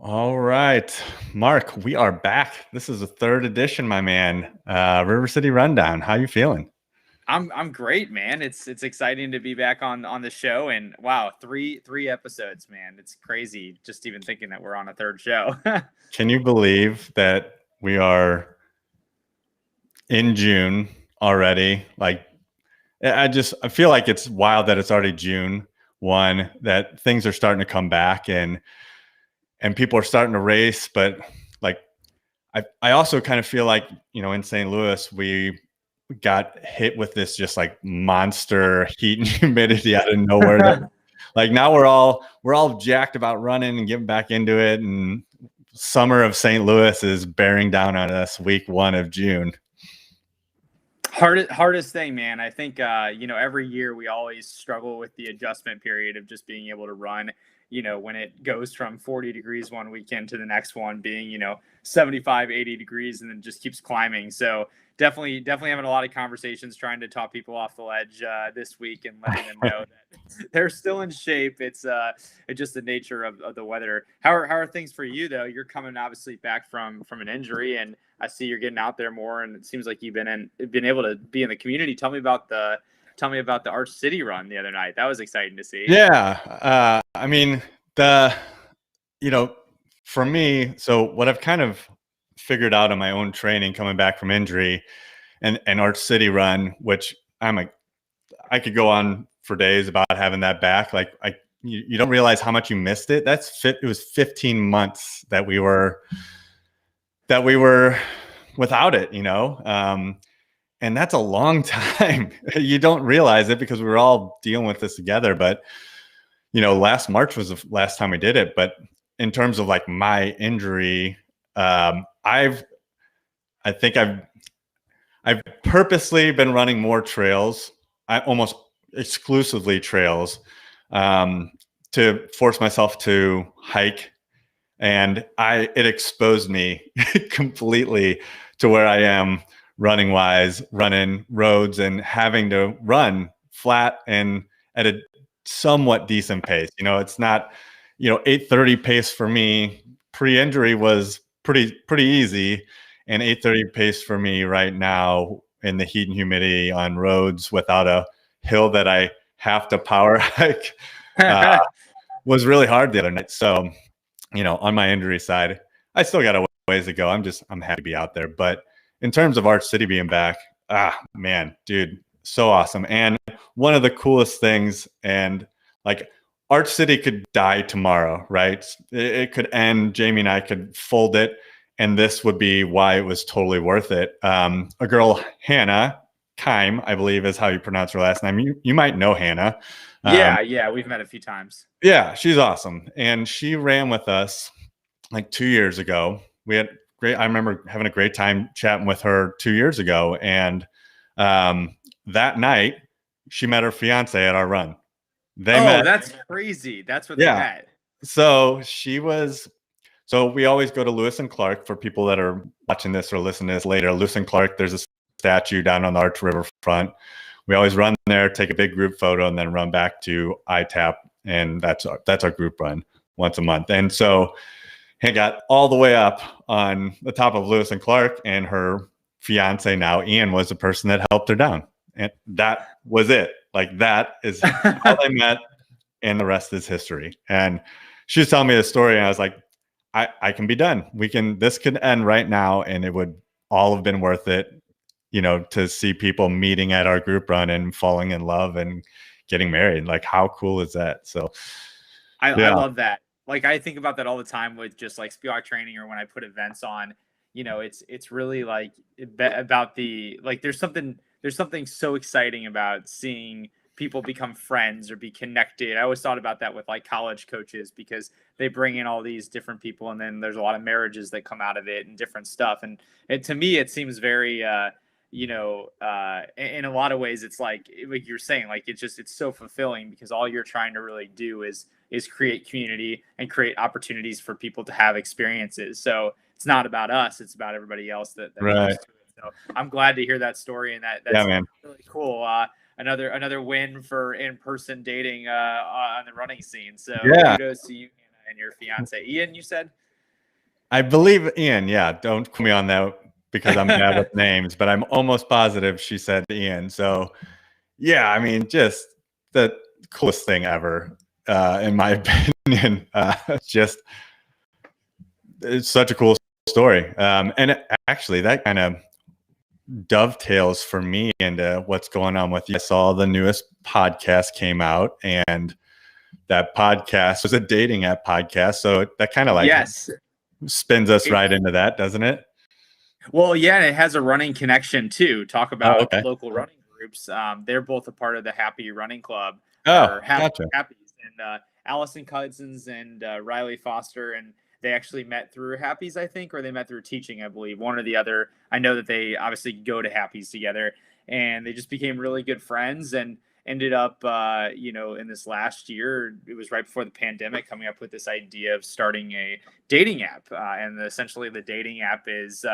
All right, Mark, we are back. This is the third edition, my man. River City Rundown. How you feeling? I'm great, man. It's exciting to be back on the show, and wow, three episodes, man. It's crazy just even thinking that we're on a third show. Can you believe that we are in June already? Like, I feel like it's wild that it's already June 1, that things are starting to come back and people are starting to race, but like I also kind of feel like, in St. Louis, we got hit with this just like monster heat and humidity out of nowhere that like now we're all jacked about running and getting back into it, and summer of St. Louis is bearing down on us week 1 of June. Hardest thing, man. I think every year we always struggle with the adjustment period of just being able to run. When it goes from 40 degrees one weekend to the next one being 75, 80 degrees, and then just keeps climbing. So definitely having a lot of conversations trying to talk people off the ledge this week and letting them know that they're still in shape. It's just the nature of the weather. How are things for you though? You're coming obviously back from an injury, and I see you're getting out there more, and it seems like you've been able to be in the community. Tell me about the Arch City run the other night. That was exciting to see. Yeah, I mean, the you know for me, so what I've kind of figured out in my own training coming back from injury and Arch City run, which I could go on for days about having that back. Like you don't realize how much you missed it. It was 15 months that we were without it, and that's a long time. You don't realize it because we were all dealing with this together. But last March was the last time we did it. But in terms of like my injury, I think I've purposely been running more trails. I almost exclusively trails, to force myself to hike, and it exposed me completely to where I am running wise, running roads and having to run flat and at a somewhat decent pace. It's not 8:30 pace for me pre-injury was pretty easy, and 8:30 pace for me right now in the heat and humidity on roads without a hill that I have to power hike was really hard the other night. So, on my injury side, I still got a ways to go. I'm happy to be out there. But in terms of Arch City being back, man, dude, so awesome. And one of the coolest things, and like Arch City could die tomorrow, right? It could end. Jamie and I could fold it, and this would be why it was totally worth it. A girl, Hannah Kime, I believe is how you pronounce her last name. You might know Hannah. Yeah, we've met a few times. Yeah, she's awesome. And she ran with us like 2 years ago. I remember having a great time chatting with her 2 years ago. And that night, she met her fiance at our run. That's crazy. That's what they met. So we always go to Lewis and Clark. For people that are watching this or listening to this later, Lewis and Clark, there's a statue down on the Arch River front. We always run there, take a big group photo, and then run back to ITAP. And that's our group run once a month. And so he got all the way up on the top of Lewis and Clark, and her fiance now, Ian, was the person that helped her down. And that was it. Like, that is how they met, and the rest is history. And she was telling me the story, and I was like, I can be done. This could end right now, and it would all have been worth it, to see people meeting at our group run and falling in love and getting married. Like, how cool is that? So I love that. Like, I think about that all the time with just like Spivak training, or when I put events on. It's really like about there's something so exciting about seeing people become friends or be connected. I always thought about that with like college coaches, because they bring in all these different people, and then there's a lot of marriages that come out of it and different stuff. And to me, it seems very in a lot of ways, it's like you're saying, like it's so fulfilling, because all you're trying to really do is create community and create opportunities for people to have experiences. So it's not about us, it's about everybody else that right. Comes to it. So I'm glad to hear that story, and that's really cool. Another win for in-person dating on the running scene. So kudos to you, Hannah, and your fiance Ian, you said. I believe Ian. Yeah, don't quote me on that because I'm bad with names, but I'm almost positive she said Ian. So yeah, I mean, just the coolest thing ever, in my opinion. Just it's such a cool story, and actually, that kind of dovetails for me into what's going on with you. I saw the newest podcast came out, and that podcast was a dating app podcast, so that kind of like Yes. spins us right into that, doesn't it? Well, yeah, and it has a running connection too. Talk Oh, about okay. local running groups. They're both a part of the Happy Running Club, Oh, or gotcha. Happies, and Allison Cousins and Riley Foster, and they actually met through Happies, I think, or they met through teaching, I believe, one or the other. I know that they obviously go to Happies together, and they just became really good friends, and ended up, in this last year, it was right before the pandemic, coming up with this idea of starting a dating app, and essentially the dating app is.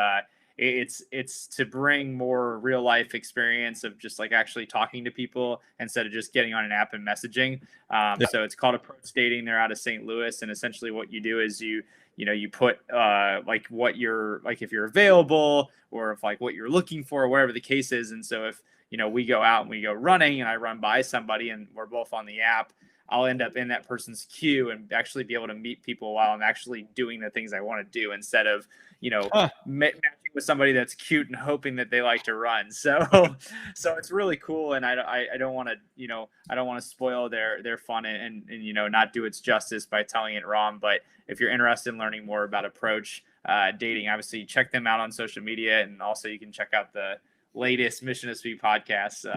It's to bring more real life experience of just like actually talking to people instead of just getting on an app and messaging. Yeah. So it's called Approach Dating. They're out of St. Louis, and essentially what you do is you put like what you're like, if you're available, or if like what you're looking for, or whatever the case is. And so if we go out and we go running, and I run by somebody, and we're both on the app, I'll end up in that person's queue and actually be able to meet people while I'm actually doing the things I want to do, instead of matching with somebody that's cute and hoping that they like to run. So it's really cool, and I don't want to I don't want to spoil their fun, and not do its justice by telling it wrong. But if you're interested in learning more about Approach Dating, obviously check them out on social media, and also you can check out the latest Mission to Speed podcast.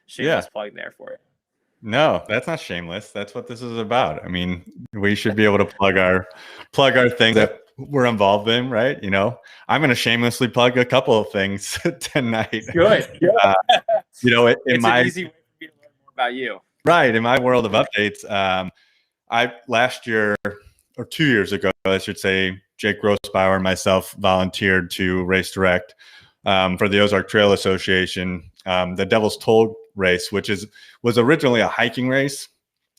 Shameless plug there for you. No, that's not shameless. That's what this is about. I mean, we should be able to plug our things that we're involved in, right? I'm going to shamelessly plug a couple of things tonight. Good. In It's my an easy way for me to learn more about you. right in my world of updates, I last year or 2 years ago, I should say, Jake Grossbauer and myself volunteered to race direct for the Ozark Trail Association, the Devil's Toll race, which was originally a hiking race,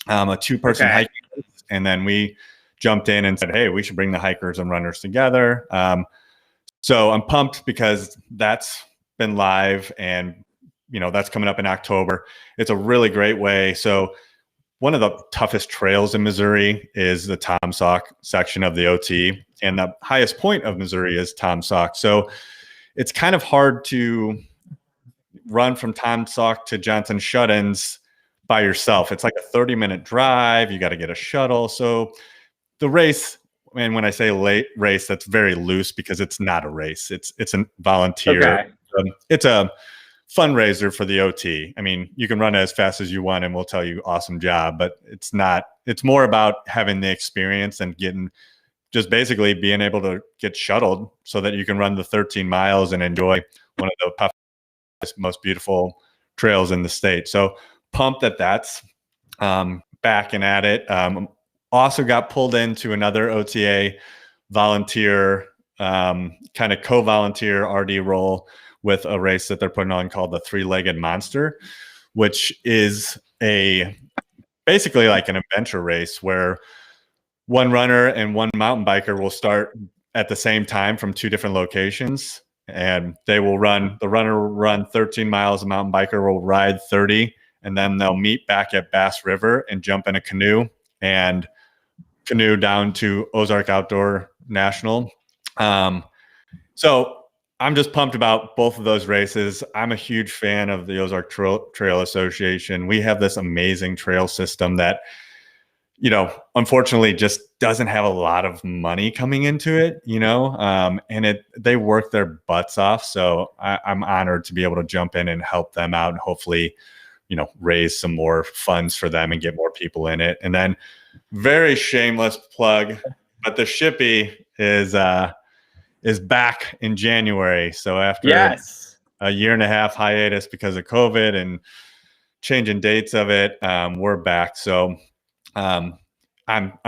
a two-person hiking race, and then we jumped in and said, hey, we should bring the hikers and runners together. So I'm pumped because that's been live, and that's coming up in October. It's a really great way. So one of the toughest trails in Missouri is the Tom Sauk section of the OT, and the highest point of Missouri is Tom Sauk. So it's kind of hard to run from Tom Sauk to Johnson Shut-ins by yourself. It's like a 30-minute drive. You got to get a shuttle. So the race, and when I say late race, that's very loose because it's not a race. It's a volunteer. Okay. It's a fundraiser for the OT. I mean, you can run as fast as you want and we'll tell you awesome job, but it's more about having the experience and just basically being able to get shuttled so that you can run the 13 miles and enjoy one of the toughest, most beautiful trails in the state. So pumped that that's back and at it. Also got pulled into another OTA volunteer, kind of co-volunteer RD role with a race that they're putting on called the Three-Legged Monster, which is basically like an adventure race where one runner and one mountain biker will start at the same time from two different locations, and the runner will run 13 miles, the mountain biker will ride 30, and then they'll meet back at Bass River and jump in a canoe and canoe down to Ozark Outdoor National. So I'm just pumped about both of those races. I'm a huge fan of the Ozark Trail Association. We have this amazing trail system that, unfortunately just doesn't have a lot of money coming into it, and they work their butts off. So I'm honored to be able to jump in and help them out and hopefully, raise some more funds for them and get more people in it. And then very shameless plug, but the Shippy is back in January. So after a year and a half hiatus because of COVID and changing dates of it, we're back. So I'm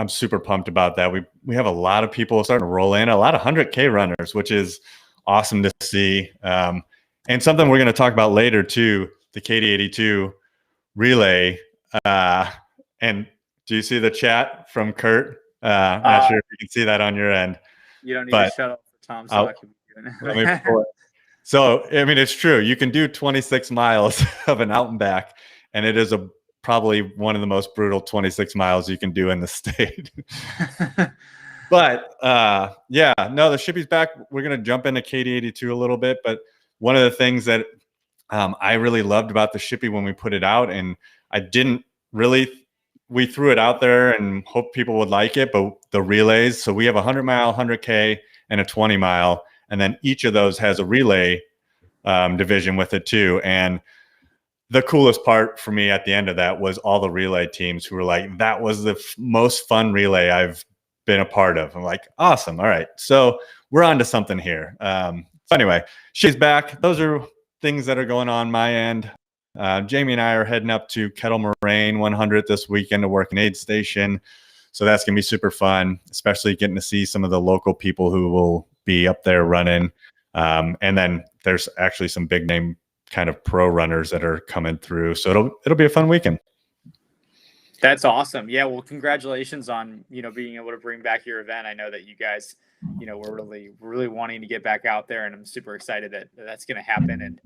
super pumped about that. We have a lot of people starting to roll in, a lot of 100K runners, which is awesome to see. And something we're going to talk about later too, the Katy 82 relay. And do you see the chat from Kurt? Not sure if you can see that on your end. You don't need to but shut up for Tom I'll, Sock. let me pull it. So, I mean, it's true. You can do 26 miles of an out and back, and it is probably one of the most brutal 26 miles you can do in the state. But yeah, no, the Shippy's back. We're going to jump into Katy 82 a little bit. But one of the things that I really loved about the Shippy when we put it out, and I didn't really, we threw it out there and hoped people would like it, but the relays. So we have a 100-mile, 100K, and a 20-mile. And then each of those has a relay division with it too. And the coolest part for me at the end of that was all the relay teams who were like, that was the most fun relay I've been a part of. I'm like, awesome. All right. So we're on to something here. So anyway, she's back. Those are things that are going on my end. Jamie and I are heading up to Kettle Moraine 100 this weekend to work an aid station. So that's going to be super fun, especially getting to see some of the local people who will be up there running. And then there's actually some big name kind of pro runners that are coming through. So it'll be a fun weekend. That's awesome. Yeah. Well, congratulations on, being able to bring back your event. I know that you guys, were really wanting to get back out there, and I'm super excited that that's going to happen. And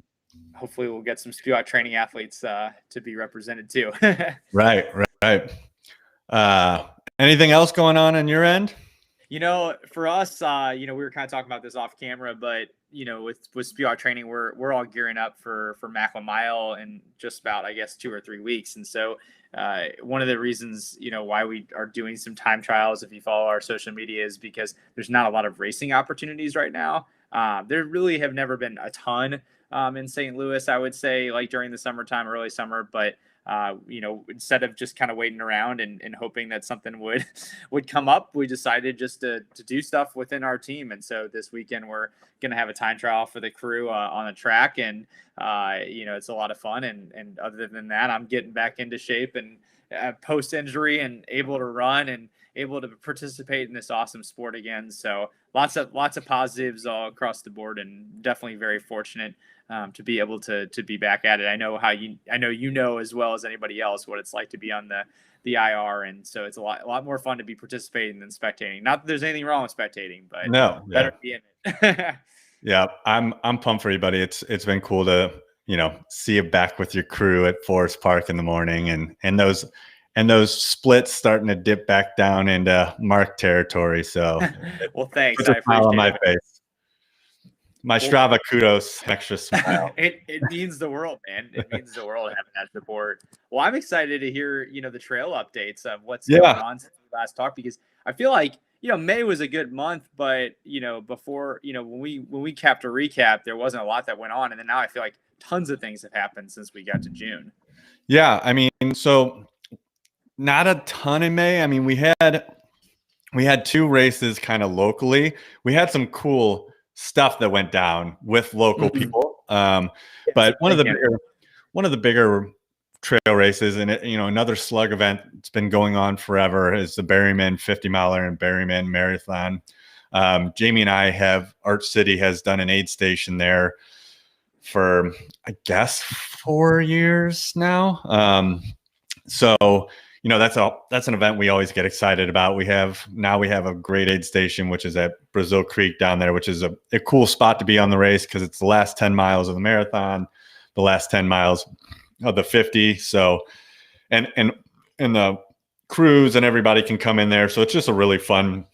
hopefully we'll get some spew out training athletes to be represented too. Right. Anything else going on your end? For us, we were kind of talking about this off camera, but with spew out training, we're all gearing up for Macklin Mile in just about, I guess, 2 or 3 weeks. And so one of the reasons, why we are doing some time trials, if you follow our social media, is because there's not a lot of racing opportunities right now. There really have never been a ton in St. Louis, I would say, like during the summertime, early summer, but instead of just kind of waiting around and hoping that something would come up, we decided just to do stuff within our team. And so this weekend we're going to have a time trial for the crew on the track, and it's a lot of fun. And other than that, I'm getting back into shape and post injury and able to run and able to participate in this awesome sport again. So lots of positives all across the board, and definitely very fortunate to be able to be back at it. I know as well as anybody else what it's like to be on the IR, and so it's a lot more fun to be participating than spectating. Not that there's anything wrong with spectating, but better be in it. Yeah, I'm pumped for you, buddy. It's been cool to see you back with your crew at Forest Park in the morning, and those splits starting to dip back down into Mark territory. So well, thanks. Puts a smile on my face. My Strava kudos, extra smile. It means the world, man. It means the world having that support. Well, I'm excited to hear, the trail updates of what's going on since we last talked, because I feel like, May was a good month, but, before, when we capped a recap, there wasn't a lot that went on. And then now I feel like tons of things have happened since we got to June. Yeah. I mean, so not a ton in May. I mean, we had 2 races kind of locally. We had some cool stuff that went down with local people. But one of the bigger trail races, and another slug event that's been going on forever, is the Berryman 50-miler and Berryman Marathon. Jamie and Arch City has done an aid station there for, I guess, 4 years now. So that's an event we always get excited about. We have a great aid station, which is at Brazil Creek down there, which is a cool spot to be on the race, because it's the last 10 miles of the marathon, the last 10 miles of the 50. So, and the crews and everybody can come in there. So it's just a really fun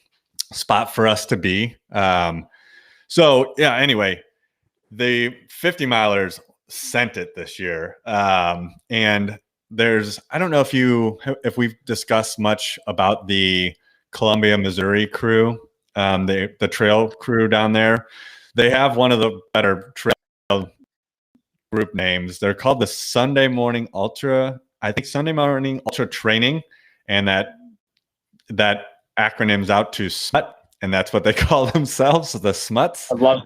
spot for us to be. So yeah, anyway, the 50 milers sent it this year. And I don't know if we've discussed much about the Columbia, Missouri crew, the trail crew down there. They have one of the better trail group names. They're called the Sunday Morning Ultra Training, and that acronym's out to SMUT, and that's what they call themselves, the SMUTs. I love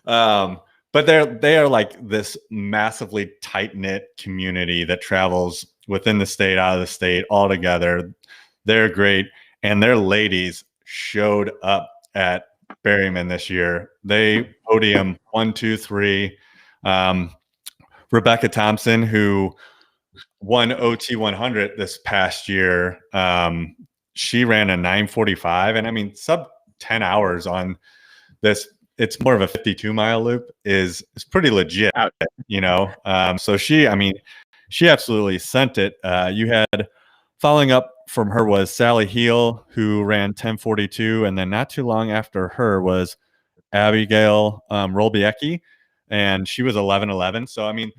that. But they are like this massively tight-knit community that travels within the state, out of the state, all together. They're great. And their ladies showed up at Berryman this year. They podium 1, 2, 3. Rebecca Thompson, who won OT 100 this past year, she ran a 9:45, and I mean 10 hours on this. It's more of a 52-mile loop is pretty legit, you know? So she absolutely sent it. You had following up from her was Sally Heel, who ran 10:42. And then not too long after her was Abigail Rolbiecki, and she was 11:11. So, I mean,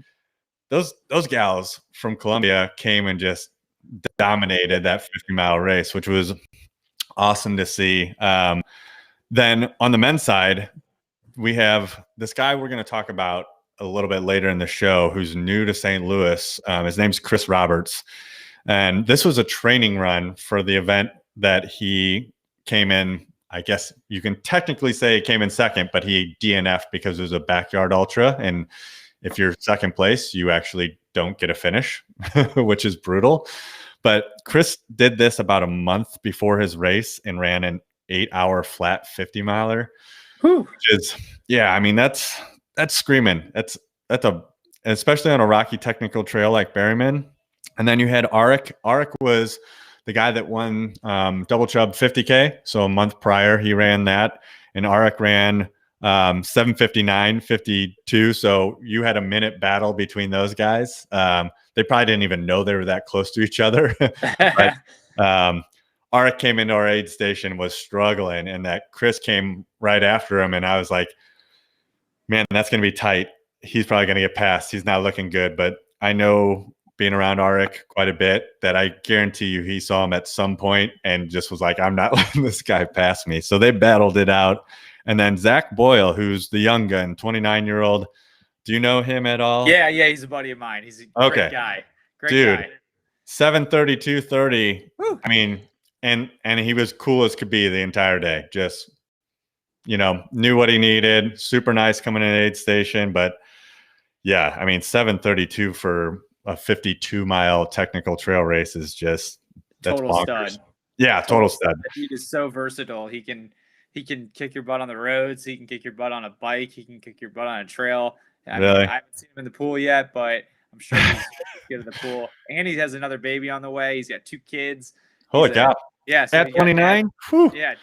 those gals from Columbia came and just dominated that 50-mile race, which was awesome to see. Then on the men's side, we have this guy we're going to talk about a little bit later in the show who's new to St. Louis. His name's Chris Roberts. And this was a training run for the event that he came in. I guess you can technically say he came in second, but he DNF'd because it was a backyard ultra. And if you're second place, you actually don't get a finish, which is brutal. But Chris did this about a month before his race and ran an 8-hour flat 50-miler. Which is, yeah, I mean, that's screaming. That's especially on a rocky technical trail like Berryman. And then you had Arik. Arik was the guy that won Double Chub 50K. So a month prior, he ran that. And Arik ran 7:59:52. So you had a minute battle between those guys. They probably didn't even know they were that close to each other. But Arik came into our aid station, was struggling, and that Chris came right after him. And I was like, man, that's going to be tight. He's probably going to get past. He's not looking good. But I know, being around Arik quite a bit, that I guarantee you he saw him at some point and just was like, I'm not letting this guy pass me. So they battled it out. And then Zach Boyle, who's the young gun, 29-year-old. Do you know him at all? Yeah, he's a buddy of mine. He's a great guy. Great dude, guy. 7:32:30. I mean, and he was cool as could be the entire day. Just, you know, knew what he needed. Super nice coming in aid station. But yeah, I mean, 7:32 for a 52-mile technical trail race is just, that's total bonkers. Stud. Yeah, total stud. He is so versatile. He can kick your butt on the roads. He can kick your butt on a bike. He can kick your butt on a trail. I mean, I haven't seen him in the pool yet, but I'm sure he's good at the pool. And he has another baby on the way. He's got 2 kids. Holy cow. Yeah. So at 29? Yeah,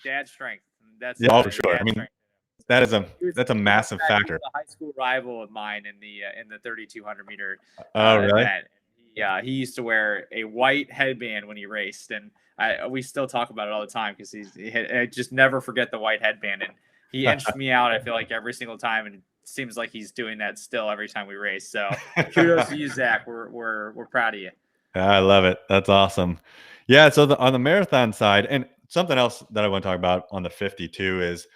dad strength. That's for sure. I mean, that's a massive factor. He was a high school rival of mine in the 3,200 meter. Oh, really? Event. Yeah, he used to wear a white headband when he raced, and we still talk about it all the time because I just never forget the white headband, and he inched me out. I feel like every single time, and it seems like he's doing that still every time we race. So kudos to you, Zach. We're proud of you. I love it. That's awesome. Yeah. So on the marathon side, and something else that I want to talk about on the 52 is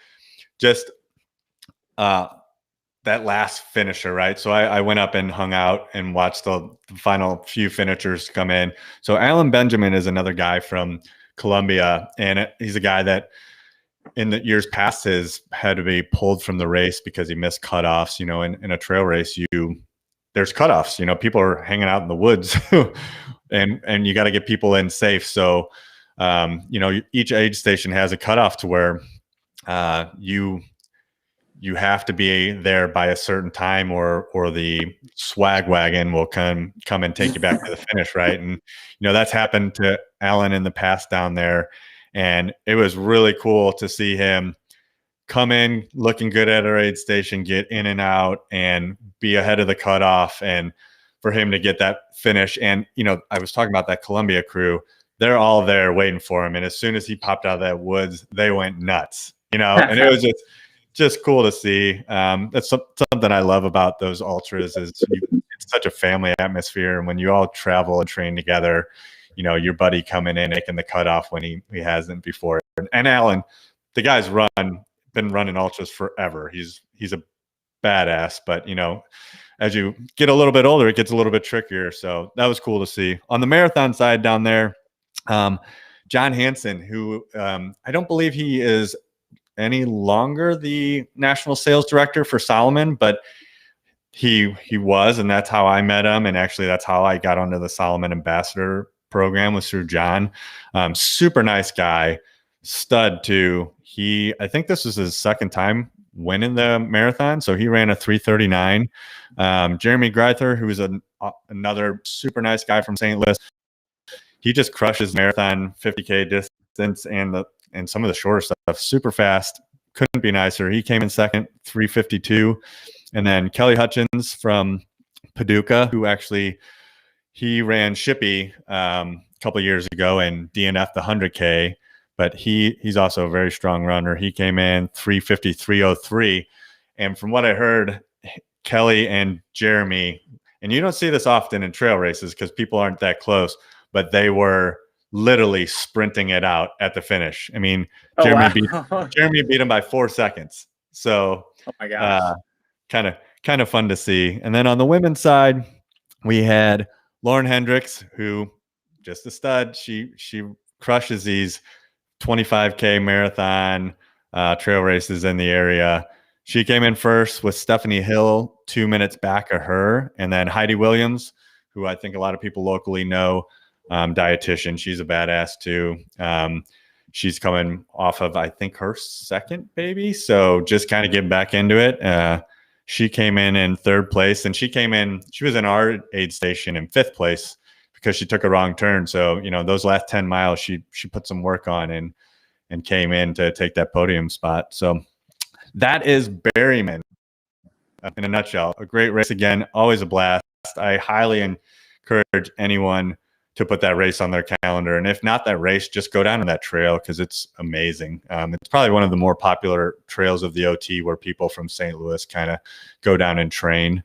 just that last finisher, right? So I went up and hung out and watched the final few finishers come in. So Alan Benjamin is another guy from Columbia, and he's a guy that in the years past has had to be pulled from the race because he missed cutoffs. You know, in a trail race, there's cutoffs. You know, people are hanging out in the woods, and you got to get people in safe. So, you know, each aid station has a cutoff to where you have to be there by a certain time, or the swag wagon will come and take you back to the finish, right? And you know, that's happened to Alan in the past down there, and it was really cool to see him come in looking good at our aid station, get in and out, and be ahead of the cutoff, and for him to get that finish. And you know, I was talking about that Columbia crew; they're all there waiting for him, and as soon as he popped out of that woods, they went nuts, you know. And it was just cool to see. That's something I love about those ultras is it's such a family atmosphere. And when you all travel and train together, you know, your buddy coming in, making the cutoff when he hasn't before. And Alan, the guy's been running ultras forever. He's a badass, but you know, as you get a little bit older, it gets a little bit trickier. So that was cool to see. On the marathon side down there, John Hansen, who I don't believe he is any longer the national sales director for Salomon, but he was, and that's how I met him. And actually that's how I got onto the Salomon ambassador program, was through John. Super nice guy, stud too. I think this was his second time winning the marathon. So he ran a 3:39. Jeremy Greither, who is another super nice guy from St. Louis, he just crushes marathon 50K distance and and some of the shorter stuff, super fast. Couldn't be nicer. He came in second, 3:52. And then Kelly Hutchins from Paducah, who actually he ran Shippy a couple of years ago and DNF'd the 100K, but he's also a very strong runner. He came in 3:53.03. And from what I heard, Kelly and Jeremy, and you don't see this often in trail races because people aren't that close, but they were literally sprinting it out at the finish. I mean, Jeremy beat him by 4 seconds. So, oh my gosh, kind of fun to see. And then on the women's side, we had Lauren Hendricks, who just a stud. She crushes these 25K marathon trail races in the area. She came in first with Stephanie Hill 2 minutes back of her, and then Heidi Williams, who I think a lot of people locally know, dietitian. She's a badass too. She's coming off of, I think, her second baby, so just kind of getting back into it. She came in third place, and she was in our aid station in fifth place because she took a wrong turn. So, those last 10 miles, she put some work on and came in to take that podium spot. So that is Berryman in a nutshell. A great race again, always a blast. I highly encourage anyone to put that race on their calendar. And if not that race, just go down to that trail because it's amazing. It's probably one of the more popular trails of the OT where people from St. Louis kind of go down and train.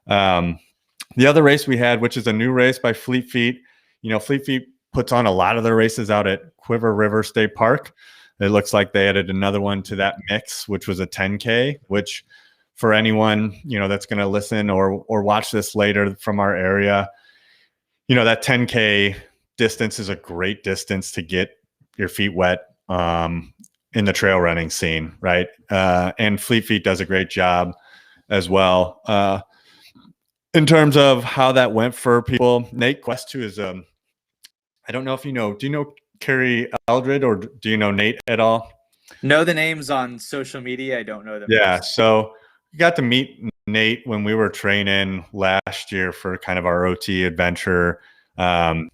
The other race we had, which is a new race by Fleet Feet. Fleet Feet puts on a lot of their races out at Quiver River State Park. It looks like they added another one to that mix, which was a 10K, which for anyone, that's going to listen or watch this later from our area, that 10K distance is a great distance to get your feet wet in the trail running scene, right? And Fleet Feet does a great job as well. In terms of how that went for people, Nate Quest, who is, I don't know if do you know Carrie Eldred or do you know Nate at all? Know the names on social media. I don't know them. Yeah, so we got to meet Nate when we were training last year for kind of our OT adventure.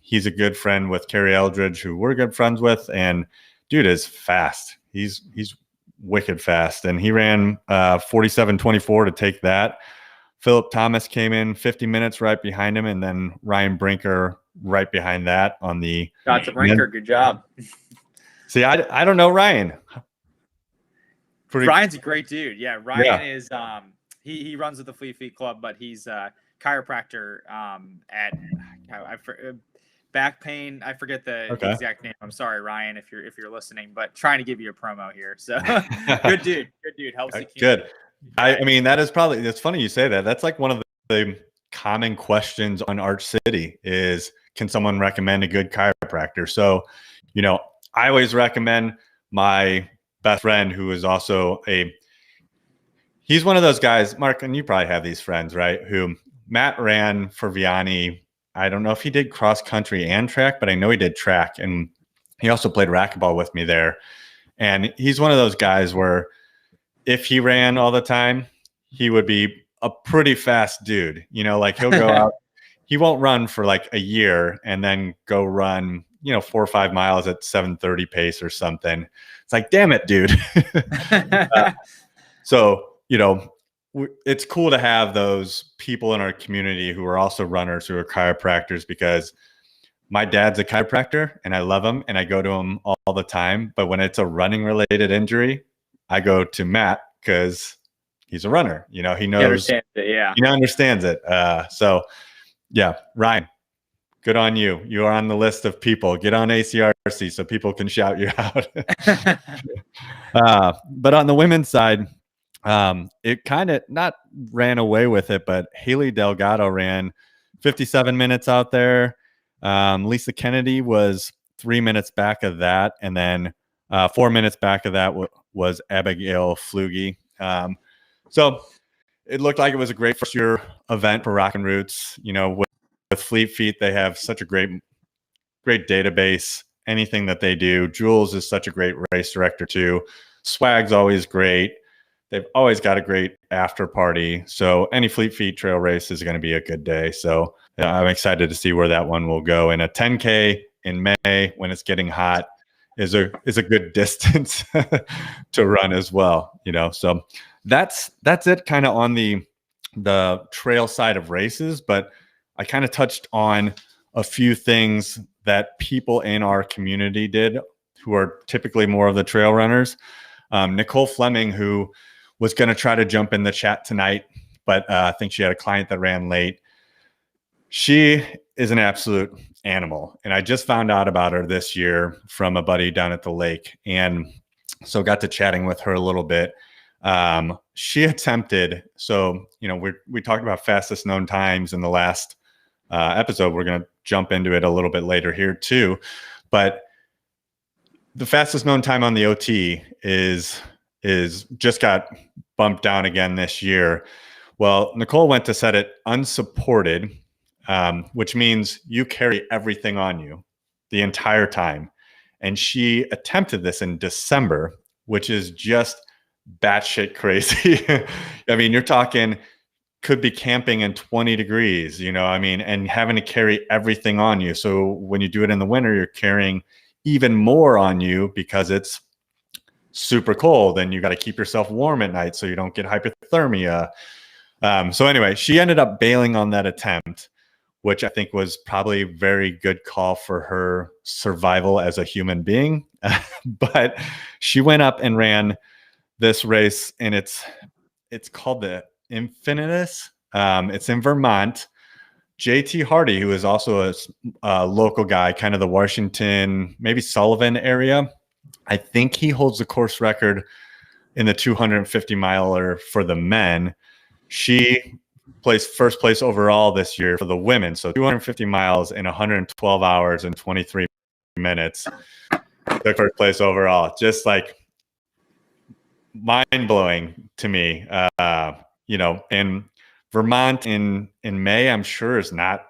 He's a good friend with Carrie Eldridge, who we're good friends with, and dude is fast. He's wicked fast, and he ran 47:24 to take that. Philip Thomas came in 50 minutes right behind him, and then Ryan Brinker right behind that on the. Got to Brinker, good job. See, I don't know Ryan. Ryan's a great dude. Yeah, Ryan is he runs with the Fleet Feet Club, but he's a chiropractor at back pain. I forget the exact name. I'm sorry, Ryan, if you're listening, but trying to give you a promo here. So good dude. Helps the community. Good. I mean, that is probably, it's funny you say that. That's like one of the common questions on Arch City is, can someone recommend a good chiropractor? So, I always recommend my best friend, who is also he's one of those guys, Mark, and you probably have these friends, right? Who Matt ran for Vianney. I don't know if he did cross country and track, but I know he did track, and he also played racquetball with me there. And he's one of those guys where if he ran all the time, he would be a pretty fast dude. Like he'll go out, he won't run for like a year and then go run, 4 or 5 miles at 7:30 pace or something. It's like, damn it, dude. So, it's cool to have those people in our community who are also runners, who are chiropractors, because my dad's a chiropractor and I love him and I go to him all the time. But when it's a running related injury, I go to Matt because he's a runner. He knows, he understands it. Yeah. He understands it. So yeah, Ryan, good on you. You are on the list of people. Get on ACRC so people can shout you out. But on the women's side, it kind of not ran away with it, but Haley Delgado ran 57 minutes out there. Lisa Kennedy was 3 minutes back of that. And then 4 minutes back of that was Abigail Flugie. So it looked like it was a great first year event for Rockin' Roots. With Fleet Feet, they have such a great database. Anything that they do. Jules is such a great race director too. Swag's always great. They've always got a great after party. So any Fleet Feet trail race is going to be a good day. So I'm excited to see where that one will go. In a 10K in May when it's getting hot, is a good distance to run as well. So that's it kind of on the trail side of races. But I kind of touched on a few things that people in our community did who are typically more of the trail runners. Nicole Fleming, who was going to try to jump in the chat tonight, but I think she had a client that ran late. She is an absolute animal. And I just found out about her this year from a buddy down at the lake. And so got to chatting with her a little bit. She attempted, so, we talked about fastest known times in the last episode. We're going to jump into it a little bit later here too. But the fastest known time on the OT is just got bumped down again this year. Well, Nicole went to set it unsupported, which means you carry everything on you the entire time. And she attempted this in December, which is just batshit crazy. I mean, you're talking could be camping in 20 degrees, and having to carry everything on you. So when you do it in the winter, you're carrying even more on you because it's super cold and you got to keep yourself warm at night so you don't get hypothermia. So anyway, she ended up bailing on that attempt, which I think was probably a very good call for her survival as a human being. But she went up and ran this race, and it's called the Infinitus. It's in Vermont. JT Hardy, who is also a local guy, kind of the Washington, maybe Sullivan area. I think he holds the course record in the 250 miler for the men. She placed first place overall this year for the women. So 250 miles in 112 hours and 23 minutes. Took first place overall. Just like mind blowing to me. And Vermont in May, I'm sure is not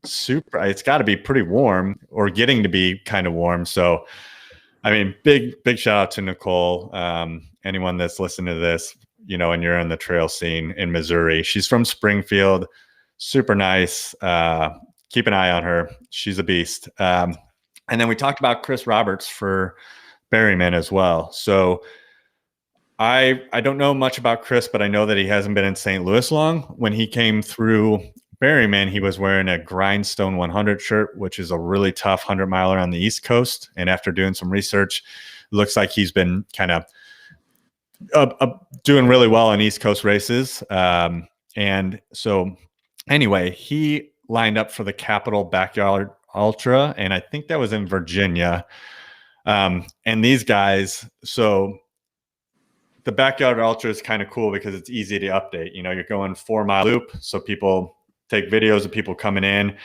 super. It's got to be pretty warm or getting to be kind of warm. So, I mean, big shout out to Nicole. Anyone that's listening to this, and you're in the trail scene in Missouri. She's from Springfield, super nice. Keep an eye on her. She's a beast. And then we talked about Chris Roberts for Berryman as well. So I don't know much about Chris, but I know that he hasn't been in St. Louis long. When he came through Berryman, he was wearing a Grindstone 100 shirt, which is a really tough 100 miler on the East Coast. And after doing some research, it looks like he's been kind of doing really well in East Coast races. And so anyway, he lined up for the Capital Backyard Ultra, and I think that was in Virginia. And these guys, so the Backyard Ultra is kind of cool because it's easy to update. You're going 4-mile loop, so people take videos of people coming in.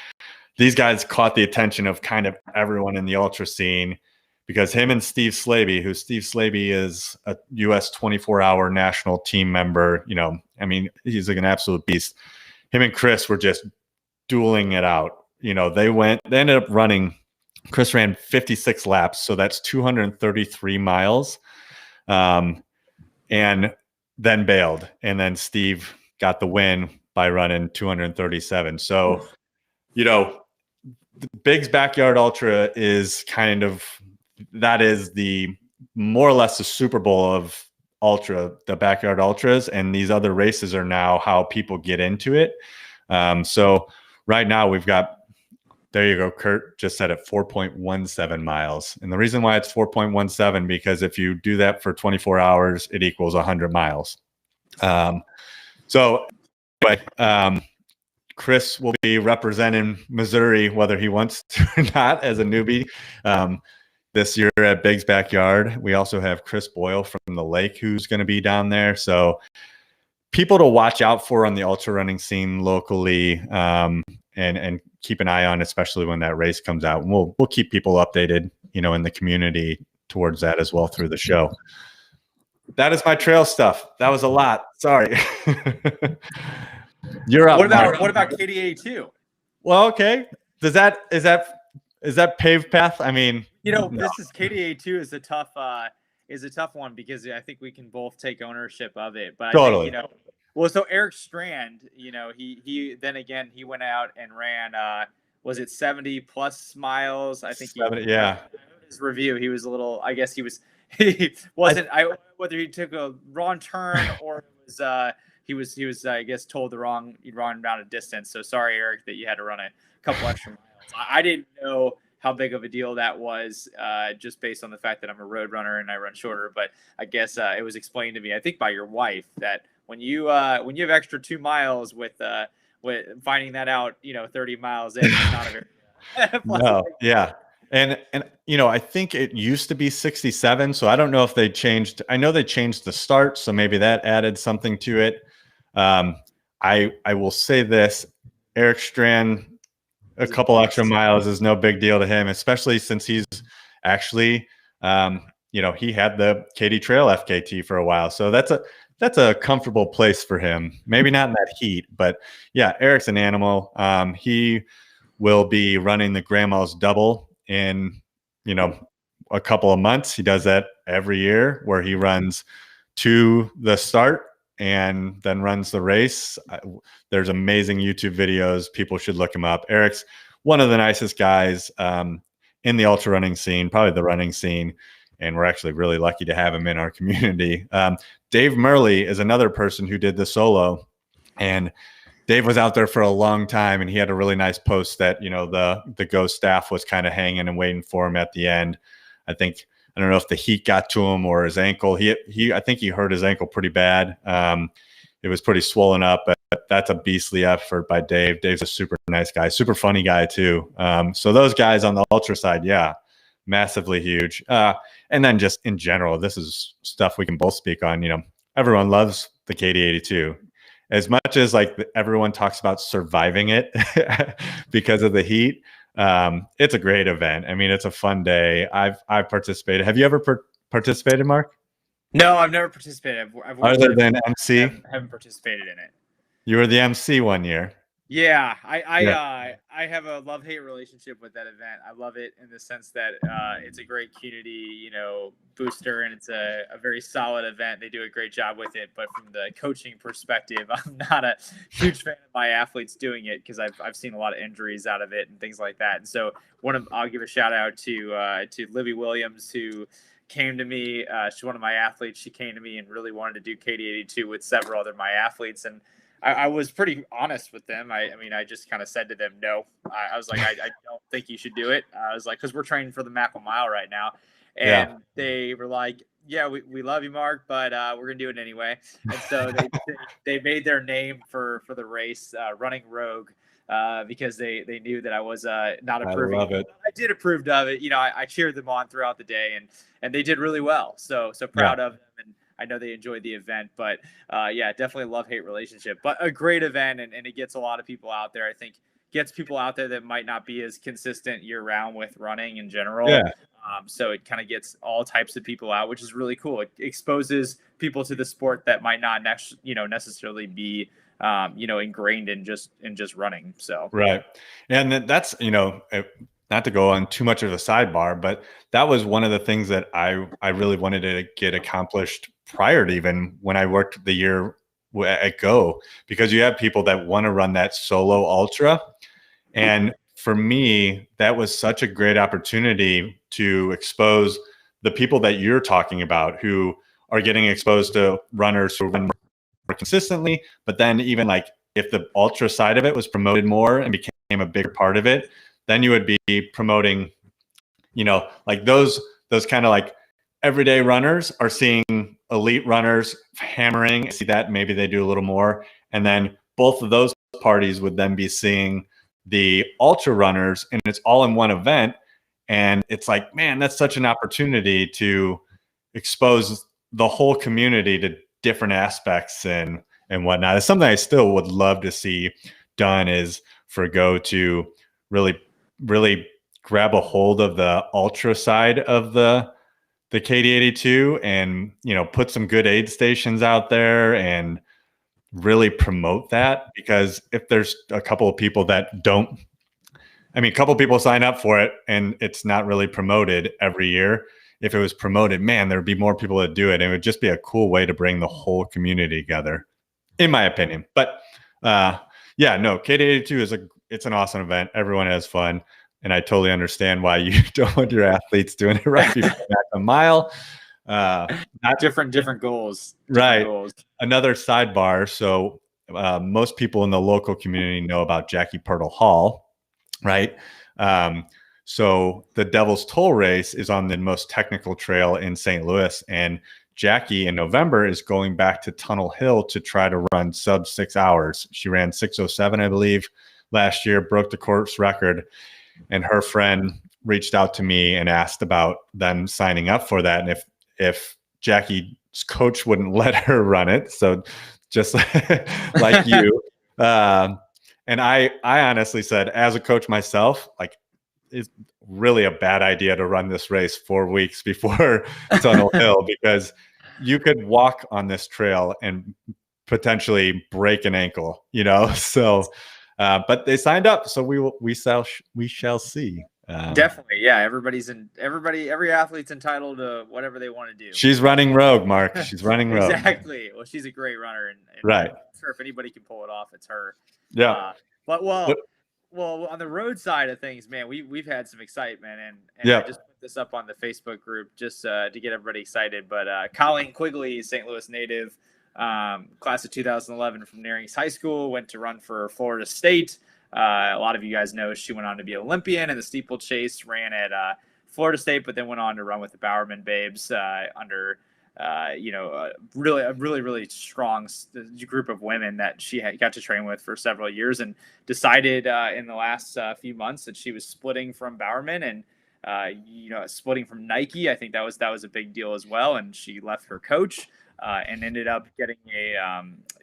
These guys caught the attention of kind of everyone in the ultra scene because him and Steve Slaby, who Steve Slaby is a U.S. 24-hour national team member, he's like an absolute beast. Him and Chris were just dueling it out. They ended up running, Chris ran 56 laps, so that's 233 miles. And then bailed. And then Steve got the win by running 237. So, Big's Backyard Ultra is that is the more or less the Super Bowl of ultra, the Backyard Ultras. And these other races are now how people get into it. So right now we've got, there you go. Kurt just said it, 4.17 miles. And the reason why it's 4.17, because if you do that for 24 hours, it equals 100 miles. Chris will be representing Missouri, whether he wants to or not, as a newbie this year at Big's Backyard. We also have Chris Boyle from the Lake, who's going to be down there. So people to watch out for on the ultra running scene locally, and keep an eye on, especially when that race comes out. And we'll keep people updated, in the community towards that as well through the show. That is my trail stuff. That was a lot. Sorry. You're up. What about KDA2? Well, okay. Is that paved path? I mean, no. This is KDA2 is a tough one because I think we can both take ownership of it. But totally. I think, well, so Eric Strand, he then again he went out and ran was it 70 plus miles? I think 70, yeah. his review. He was a little, I guess he wasn't, whether he took a wrong turn or it was, he was, I guess, told the wrong amount of distance. So sorry, Eric, that you had to run a couple extra miles. I didn't know how big of a deal that was, just based on the fact that I'm a road runner and I run shorter. But I guess it was explained to me, I think by your wife, that when you have extra 2 miles with finding that out, 30 miles in, it's not a very no, yeah. And I think it used to be 67, so I don't know if they changed. I know they changed the start, so maybe that added something to it. I will say this: Eric Strand, a couple extra miles is no big deal to him, especially since he's actually, he had the Katy Trail FKT for a while, so that's a comfortable place for him. Maybe not in that heat, but yeah, Eric's an animal. He will be running the Grandma's Double in, a couple of months. He does that every year where he runs to the start and then runs the race. There's amazing YouTube videos. People should look him up. Eric's one of the nicest guys in the ultra running scene, probably the running scene. And we're actually really lucky to have him in our community. Dave Murley is another person who did the solo, and Dave was out there for a long time, and he had a really nice post that, the Go staff was kind of hanging and waiting for him at the end. I don't know if the heat got to him or his ankle. I think he hurt his ankle pretty bad. It was pretty swollen up, but that's a beastly effort by Dave. Dave's a super nice guy, super funny guy too. So those guys on the ultra side, yeah, massively huge. And then just in general, this is stuff we can both speak on. Everyone loves the KD82. As much as everyone talks about surviving it because of the heat, it's a great event. I mean, it's a fun day. I've participated. Have you ever participated, Mark? No, I've never participated. I've Other than MC? I haven't participated in it. You were the MC one year. Yeah, I have a love-hate relationship with that event. I love it in the sense that it's a great community, booster, and it's a very solid event. They do a great job with it. But from the coaching perspective, I'm not a huge fan of my athletes doing it because I've seen a lot of injuries out of it and things like that. And so I'll give a shout out to Livy Williams, who came to me. She's one of my athletes. She came to me and really wanted to do KD82 with several other my athletes, and I was pretty honest with them. I mean, I just kind of said to them, no. I was like, I don't think you should do it. I was like, because we're training for the Mackle Mile right now. And They were like, yeah, we love you, Mark, but we're going to do it anyway. And so they made their name for the race, Running Rogue, because they knew that I was not approving. I love it. I did approve of it. I cheered them on throughout the day, and they did really well. So proud of them. And I know they enjoyed the event, but definitely a love-hate relationship, but a great event. And it gets a lot of people out there. I think gets people out there that might not be as consistent year round with running in general. Yeah. So it kind of gets all types of people out, which is really cool. It exposes people to the sport that might not necessarily be, ingrained in just running. So, right. And that's, not to go on too much of a sidebar, but that was one of the things that I really wanted to get accomplished prior to even when I worked the year at Go, because you have people that want to run that solo ultra. And for me, that was such a great opportunity to expose the people that you're talking about who are getting exposed to runners who run more consistently. But then even if the ultra side of it was promoted more and became a bigger part of it, then you would be promoting, those kind of everyday runners are seeing elite runners hammering. See that maybe they do a little more. And then both of those parties would then be seeing the ultra runners, and it's all in one event. And it's like, man, that's such an opportunity to expose the whole community to different aspects and whatnot. It's something I still would love to see done, is for Go to really grab a hold of the ultra side of the KD82 and, put some good aid stations out there and really promote that. Because if there's a couple of people that don't, a couple of people sign up for it and it's not really promoted every year. If it was promoted, man, there'd be more people that do it. It would just be a cool way to bring the whole community together, in my opinion. But KD82 it's an awesome event. Everyone has fun. and I totally understand why you don't want your athletes doing it right before a mile. Not different goals. Right. Goals. Another sidebar. So most people in the local community know about Jackie Purtle Hall, right? So the Devil's Toll race is on the most technical trail in St. Louis, and Jackie in November is going back to Tunnel Hill to try to run sub 6 hours. She ran 6:07, I believe, last year, broke the course record, and her friend reached out to me and asked about them signing up for that, and if Jackie's coach wouldn't let her run it. So just like you. And I honestly said, as a coach myself, like, it's really a bad idea to run this race 4 weeks before Tunnel Hill, because you could walk on this trail and potentially break an ankle, So, but they signed up, so we shall see. Definitely, yeah. Every athlete's entitled to whatever they want to do. She's running rogue, Mark. She's running rogue. Exactly. Well, she's a great runner, and right. I'm sure if anybody can pull it off, it's her. Yeah. But well, on the road side of things, man, we've had some excitement, and I just put this up on the Facebook group just to get everybody excited. But Colleen Quigley, St. Louis native, class of 2011 from Near East High School, went to run for Florida State. A lot of you guys know she went on to be Olympian in the steeplechase, ran at Florida State, but then went on to run with the Berryman Babes under a really strong group of women that she got to train with for several years, and decided in the last few months that she was splitting from Berryman and splitting from Nike. I think that was a big deal as well, and she left her coach and ended up getting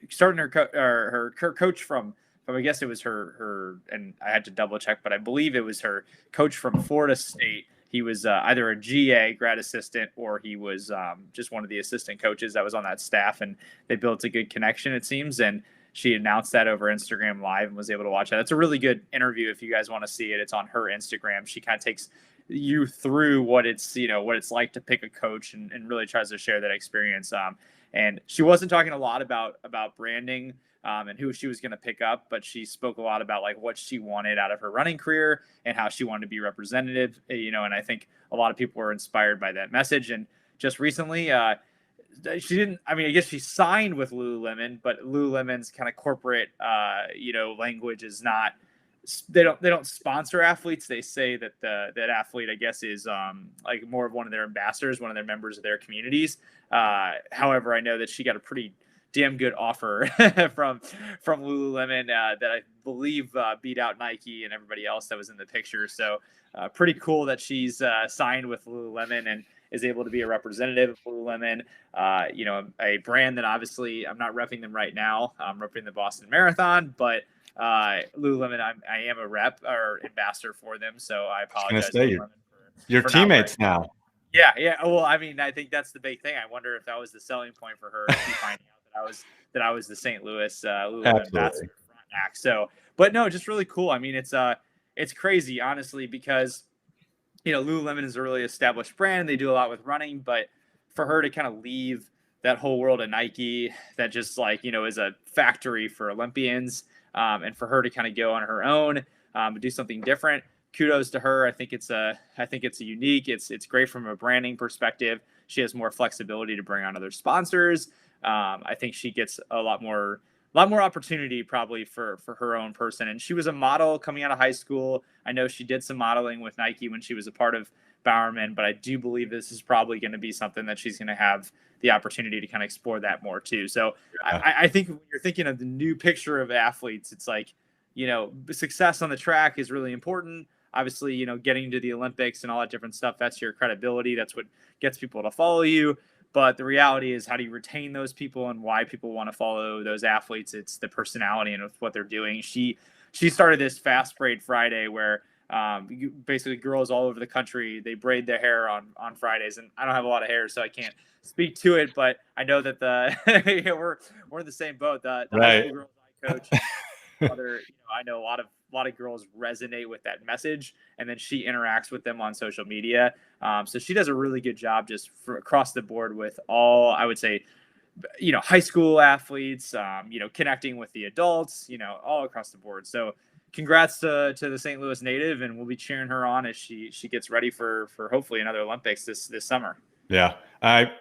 starting her coach from. I guess it was her, and I had to double check, but I believe it was her coach from Florida State. He was either a GA grad assistant, or he was just one of the assistant coaches that was on that staff, and they built a good connection, it seems. And she announced that over Instagram Live and was able to watch that. It's a really good interview if you guys want to see it. It's on her Instagram. She kind of takes you through what it's like to pick a coach, and really tries to share that experience. And she wasn't talking a lot about branding. And who she was going to pick up, but she spoke a lot about like what she wanted out of her running career and how she wanted to be representative, and I think a lot of people were inspired by that message. And just recently, she didn't, I guess she signed with Lululemon, but Lululemon's kind of corporate, language is not, they don't sponsor athletes. They say that that athlete, I guess, is like more of one of their ambassadors, one of their members of their communities. However, I know that she got a pretty damn good offer from Lululemon that I believe beat out Nike and everybody else that was in the picture. So pretty cool that she's signed with Lululemon and is able to be a representative of Lululemon, a brand that obviously I'm not repping them right now. I'm repping the Boston Marathon, but Lululemon, I am a rep or ambassador for them. So I apologize. Your teammates now. Yeah. Well, I think that's the big thing. I wonder if that was the selling point for her, finding out that I was the St. Louis Lululemon front act. So, but no, just really cool. It's crazy, honestly, because Lululemon is a really established brand. They do a lot with running, but for her to kind of leave that whole world of Nike, that just is a factory for Olympians, and for her to kind of go on her own, do something different. Kudos to her. I think it's unique. It's great from a branding perspective. She has more flexibility to bring on other sponsors. I think she gets a lot more opportunity probably for her own person. And she was a model coming out of high school. I know she did some modeling with Nike when she was a part of Berryman, but I do believe this is probably going to be something that she's going to have the opportunity to kind of explore that more too. So I think when you're thinking of the new picture of athletes, it's like, success on the track is really important. Obviously, getting to the Olympics and all that different stuff, that's your credibility. That's what gets people to follow you. But the reality is, how do you retain those people and why people want to follow those athletes? It's the personality and what they're doing. She started this Fast Braid Friday where basically girls all over the country, they braid their hair on Fridays. And I don't have a lot of hair, so I can't speak to it. But I know that we're in the same boat. The high school girls I coach, I know a lot of girls resonate with that message, and then she interacts with them on social media. So she does a really good job just across the board with all, I would say, high school athletes, connecting with the adults, all across the board. So congrats to the St. Louis native, and we'll be cheering her on as she gets ready for hopefully another Olympics this summer. Yeah, I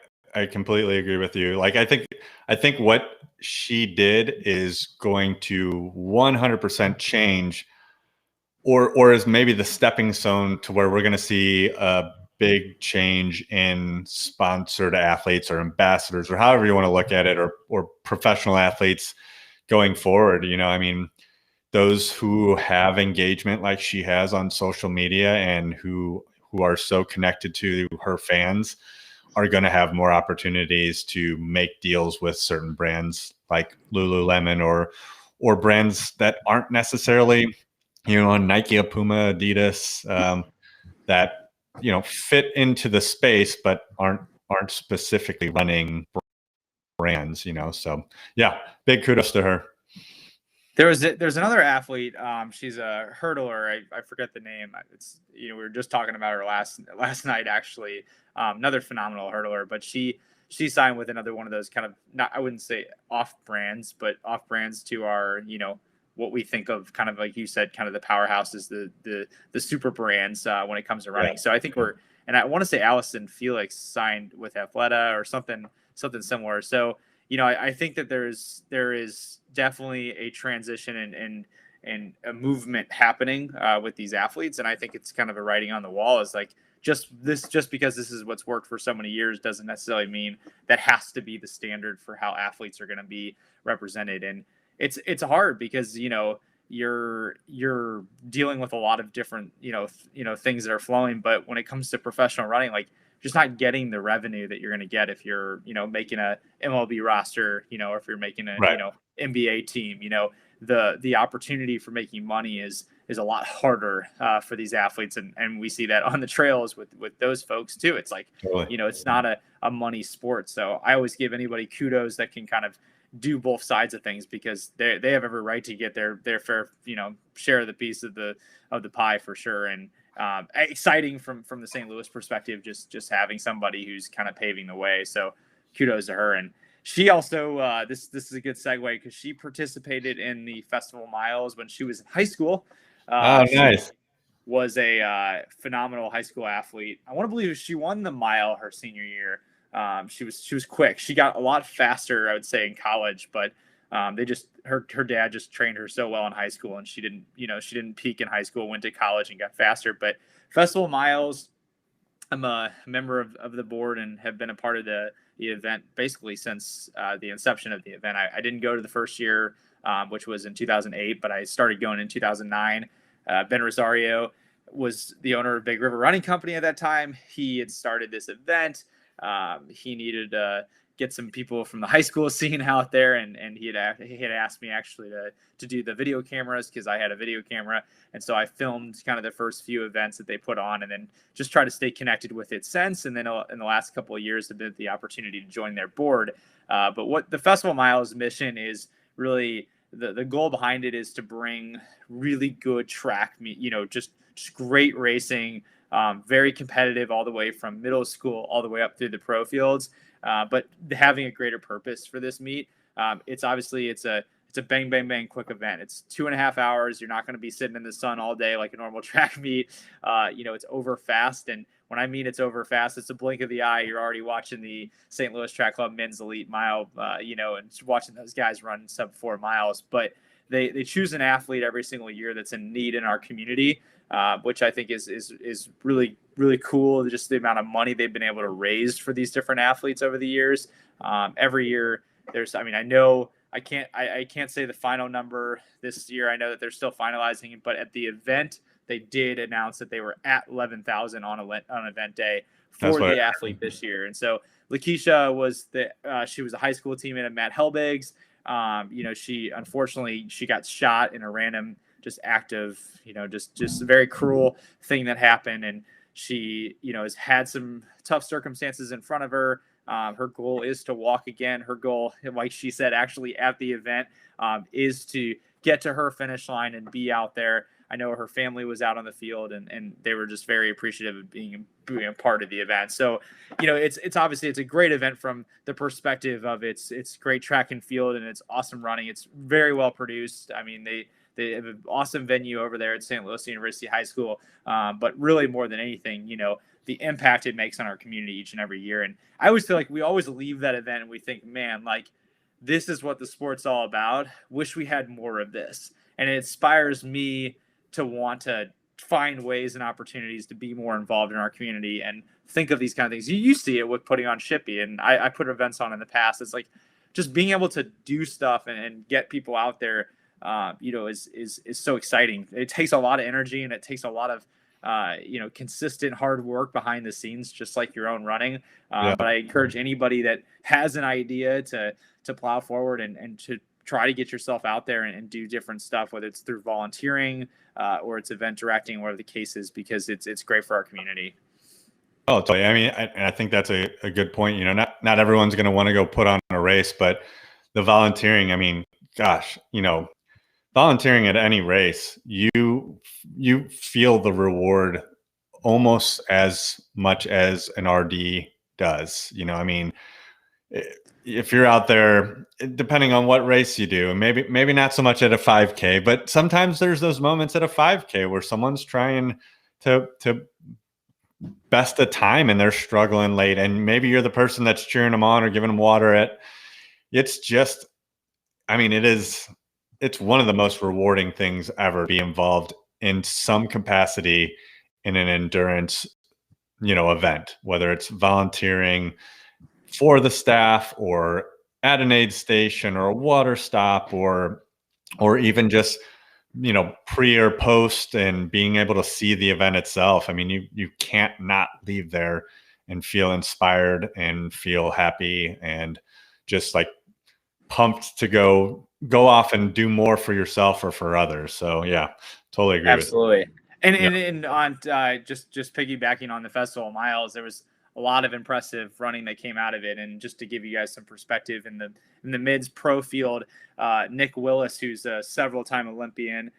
completely agree with you. Like, I think what she did is going to 100% change, or is maybe the stepping stone to where we're going to see a big change in sponsored athletes or ambassadors, or however you want to look at it, or professional athletes going forward. You know, I mean, those who have engagement like she has on social media and who are so connected to her fans are going to have more opportunities to make deals with certain brands like Lululemon, or brands that aren't necessarily, you know, Nike, Puma, Adidas, that, you know, fit into the space but aren't specifically running brands, you know. So yeah, big kudos to her. There's another athlete. She's a hurdler. I forget the name. It's, you know, we were just talking about her last night actually. Another phenomenal hurdler, but she signed with another one of those kind of, not, I wouldn't say off brands, but off brands to our, you know, what we think of kind of like you said, kind of the powerhouses, the super brands when it comes to running. Yeah. So I think and I want to say Allison Felix signed with Athleta or something similar. So, you know, I think that there is definitely a transition and a movement happening with these athletes, and I think it's kind of a writing on the wall. Is like just because this is what's worked for so many years doesn't necessarily mean that has to be the standard for how athletes are going to be represented. And it's hard because, you know, you're dealing with a lot of different you know things that are flowing, but when it comes to professional running, like, just not getting the revenue that you're going to get if you're, you know, making a MLB roster, you know, or if you're making a, right, you know, NBA team, you know, the opportunity for making money is a lot harder for these athletes. And we see that on the trails with those folks too. It's like, totally, you know, it's not a money sport. So I always give anybody kudos that can kind of do both sides of things, because they have every right to get their fair, you know, share of the piece of the pie for sure. And exciting from the St. Louis perspective, just having somebody who's kind of paving the way. So kudos to her. And she also this is a good segue because she participated in the Festival Miles when she was in high school. Nice. Was a phenomenal high school athlete. I want to believe she won the mile her senior year. She was quick. She got a lot faster, I would say, in college, but her dad just trained her so well in high school, and she didn't peak in high school, went to college and got faster. But Festival Miles, I'm a member of the board and have been a part of the event basically since the inception of the event. I didn't go to the first year, which was in 2008, but I started going in 2009. Ben Rosario was the owner of Big River Running Company at that time. He had started this event. He needed to get some people from the high school scene out there, and he had asked me actually to do the video cameras because I had a video camera, and so I filmed kind of the first few events that they put on, and then just try to stay connected with it since. And then in the last couple of years, have been the opportunity to join their board. But what the Festival Miles mission is really, the goal behind it is to bring really good track, you know, just great racing. Very competitive all the way from middle school all the way up through the pro fields, but having a greiter purpose for this meet. It's a bang, bang, bang quick event. It's 2.5 hours. You're not going to be sitting in the sun all day like a normal track meet. You know, it's over fast. And when I mean it's over fast, it's a blink of the eye. You're already watching the St. Louis Track Club Men's Elite Mile, you know, and watching those guys run sub 4 miles. But they choose an athlete every single year that's in need in our community, which I think is really, really cool. Just the amount of money they've been able to raise for these different athletes over the years. Every year I can't say the final number this year. I know that they're still finalizing it, but at the event, they did announce that they were at 11,000 on event day for the athlete this year. And so Lakeisha was she was a high school teammate of Matt Helbig's. You know, she got shot in a random just act of, you know, just a very cruel thing that happened. And she, you know, has had some tough circumstances in front of her. Her goal is to walk again. Her goal, like she said, actually at the event, is to get to her finish line and be out there. I know her family was out on the field, and they were just very appreciative of being a part of the event. So, you know, it's obviously it's a great event from the perspective of it's great track and field, and it's awesome running. It's very well produced. I mean, They have an awesome venue over there at St. Louis University High School. But really, more than anything, the impact it makes on our community each and every year. And I always feel like we always leave that event and we think, man, like, this is what the sport's all about. Wish we had more of this. And it inspires me to want to find ways and opportunities to be more involved in our community and think of these kind of things. You see it with putting on Shippy, and I put events on in the past. It's like just being able to do stuff and get people out there, is so exciting. It takes a lot of energy and it takes a lot of consistent hard work behind the scenes, just like your own running. But I encourage anybody that has an idea to plow forward and to try to get yourself out there and do different stuff, whether it's through volunteering or it's event directing, whatever the case is, because it's great for our community. Oh, totally. I mean, I think that's a good point. Not everyone's going to want to go put on a race, but the volunteering, I mean, gosh, volunteering at any race, you feel the reward almost as much as an RD does. I mean, if you're out there, depending on what race you do, and maybe not so much at a 5K, but sometimes there's those moments at a 5K where someone's trying to best a time and they're struggling late, and maybe you're the person that's cheering them on or giving them water. It's just, I mean, it's one of the most rewarding things ever, be involved in some capacity in an endurance, event, whether it's volunteering for the staff or at an aid station or a water stop or even just pre or post and being able to see the event itself. I mean, you can't not leave there and feel inspired and feel happy and just like pumped to go off and do more for yourself or for others. So yeah, totally agree. Absolutely. With and on just piggybacking on the festival miles, there was a lot of impressive running that came out of it. And just to give you guys some perspective, in the mids pro field, Nick Willis, who's a several-time Olympian,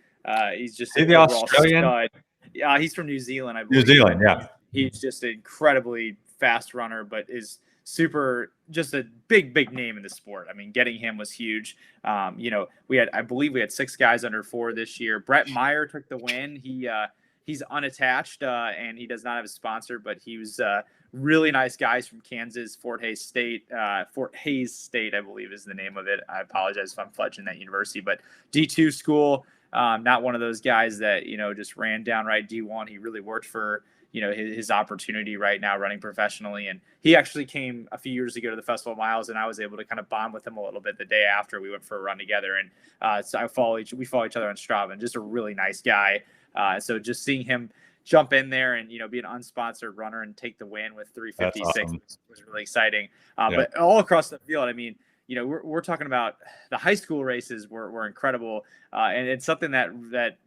he's just an overall stud. Yeah, he's from New Zealand, I believe. New Zealand, yeah. He's just an incredibly fast runner, but is just a big name in the sport. I mean, getting him was huge. I believe we had 6 guys under 4 this year. Brett Meyer took the win. He's unattached and he does not have a sponsor, but he was really nice guys from Kansas, Fort Hays State, I believe is the name of it. I apologize if I'm fudging that university, but D2 school, not one of those guys that, just ran downright D1. He really worked for, his opportunity right now running professionally. And he actually came a few years ago to the Festival Miles, and I was able to kind of bond with him a little bit the day after we went for a run together. And so we follow each other on Strava, and just a really nice guy. So just seeing him jump in there and, be an unsponsored runner and take the win with 3:56 awesome. was really exciting. But all across the field, I mean, we're talking about the high school races were incredible. And it's something that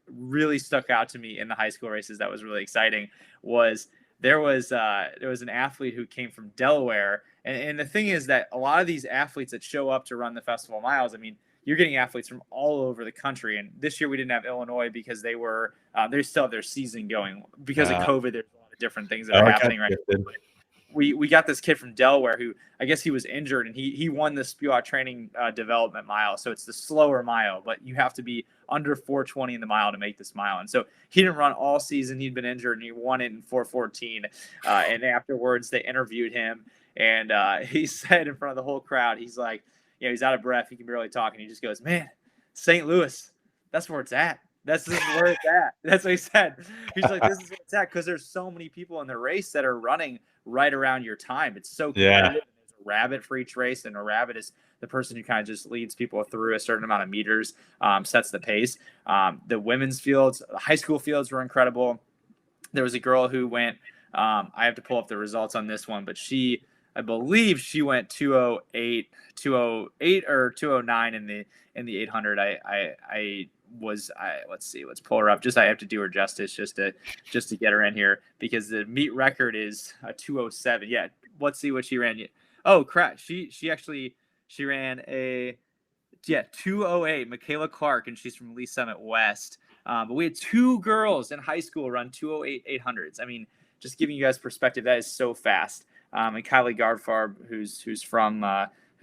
really stuck out to me in the high school races that was really exciting was there was an athlete who came from Delaware. And the thing is that a lot of these athletes that show up to run the Festival Miles, I mean, you're getting athletes from all over the country. And this year we didn't have Illinois because they still have their season going because of COVID. There's a lot of different things that are happening right now. We got this kid from Delaware who, I guess he was injured, and he won the Spewot training development mile. So it's the slower mile, but you have to be under 4:20 in the mile to make this mile. And so he didn't run all season. He'd been injured, and he won it in 4:14. And afterwards they interviewed him, and he said in front of the whole crowd, he's like, he's out of breath. He can barely talk. And he just goes, man, St. Louis, that's where it's at. This is where it's at. That's what he said. He's like, this is where it's at, because there's so many people in the race that are running right around your time. It's so competitive. There's a rabbit for each race, and a rabbit is the person who kind of just leads people through a certain amount of meters, sets the pace. The women's fields, the high school fields were incredible. There was a girl who went, I have to pull up the results on this one, but I believe she went 208 or 209 in the 800. Let's see, let's pull her up. I have to do her justice just to get her in here, because the meet record is a 207. Yeah. Let's see what she ran. Oh crap. She ran a 208, Michaela Clark, and she's from Lee Summit West. But we had 2 girls in high school run 208 800s. I mean, just giving you guys perspective, that is so fast. And Kylie Gardfarb, who's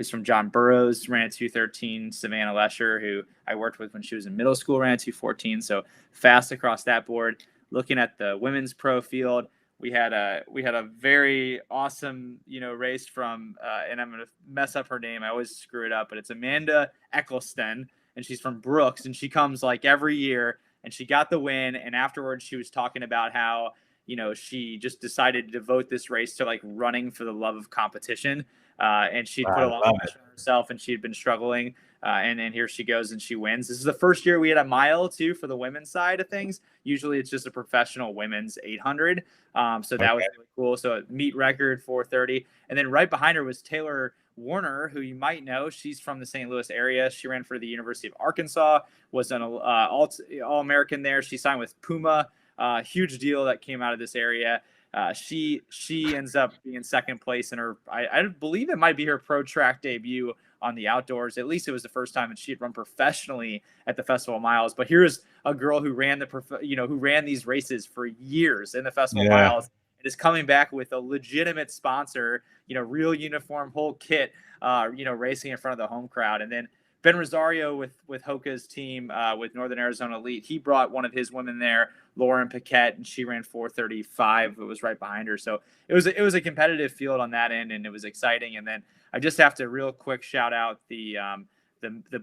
who's from John Burroughs, ran a 2:13. Savannah Lesher, who I worked with when she was in middle school, ran a 2:14. So fast across that board. Looking at the women's pro field, we had a very awesome, race from, and I'm going to mess up her name. I always screw it up, but it's Amanda Eccleston, and she's from Brooks, and she comes like every year, and she got the win. And afterwards, she was talking about how, she just decided to devote this race to like running for the love of competition. And she'd put a lot of pressure on herself, and she'd been struggling. And then here she goes and she wins. This is the first year we had a mile too for the women's side of things. Usually it's just a professional women's 800. So that was really cool. So a meet record 4:30. And then right behind her was Taylor Warner, who you might know. She's from the St. Louis area. She ran for the University of Arkansas, was an All-American there. She signed with Puma. Huge deal that came out of this area. She ends up being second place in her, I believe it might be her pro track debut on the outdoors. At least it was the first time that she had run professionally at the Festival of Miles. But here's a girl who ran who ran these races for years in the Festival of Miles, and is coming back with a legitimate sponsor, real uniform, whole kit, racing in front of the home crowd. And then Ben Rosario with Hoka's team, with Northern Arizona Elite, he brought one of his women there, Lauren Paquette, and she ran 4:35. It was right behind her. So it was a competitive field on that end, and it was exciting. And then I just have to real quick shout out the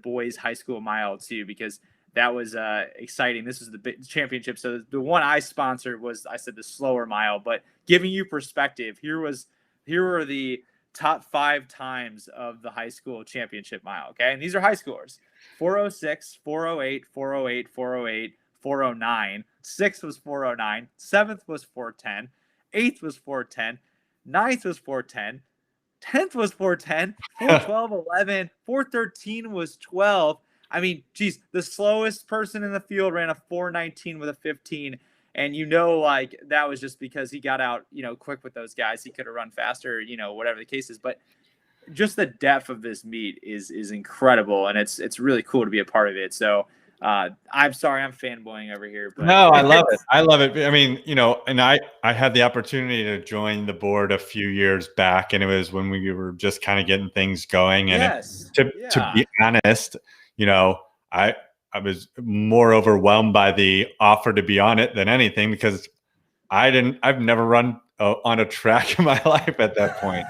boys high school mile too, because that was exciting. This was the big championship. So the one I sponsored was, I said, the slower mile, but giving you perspective, here were the top 5 times of the high school championship mile. Okay. And these are high schoolers: 4:06, 4:08, 4:08, 4:08, 4:09. 6th was 4:09. 7th was 4:10. 8th was 4:10. 9th was 4:10. 10th was 4:10. 4:12, 11. 4:13 was 12. I mean, geez, the slowest person in the field ran a 4:19 with a 15. And like that was just because he got out, quick with those guys. He could have run faster, whatever the case is. But just the depth of this meet is incredible, and it's really cool to be a part of it. So I'm sorry, I'm fanboying over here. But no, I love it. I love it. I mean, and I had the opportunity to join the board a few years back, and it was when we were just kind of getting things going. And to be honest, I was more overwhelmed by the offer to be on it than anything, because I've never run on a track in my life at that point.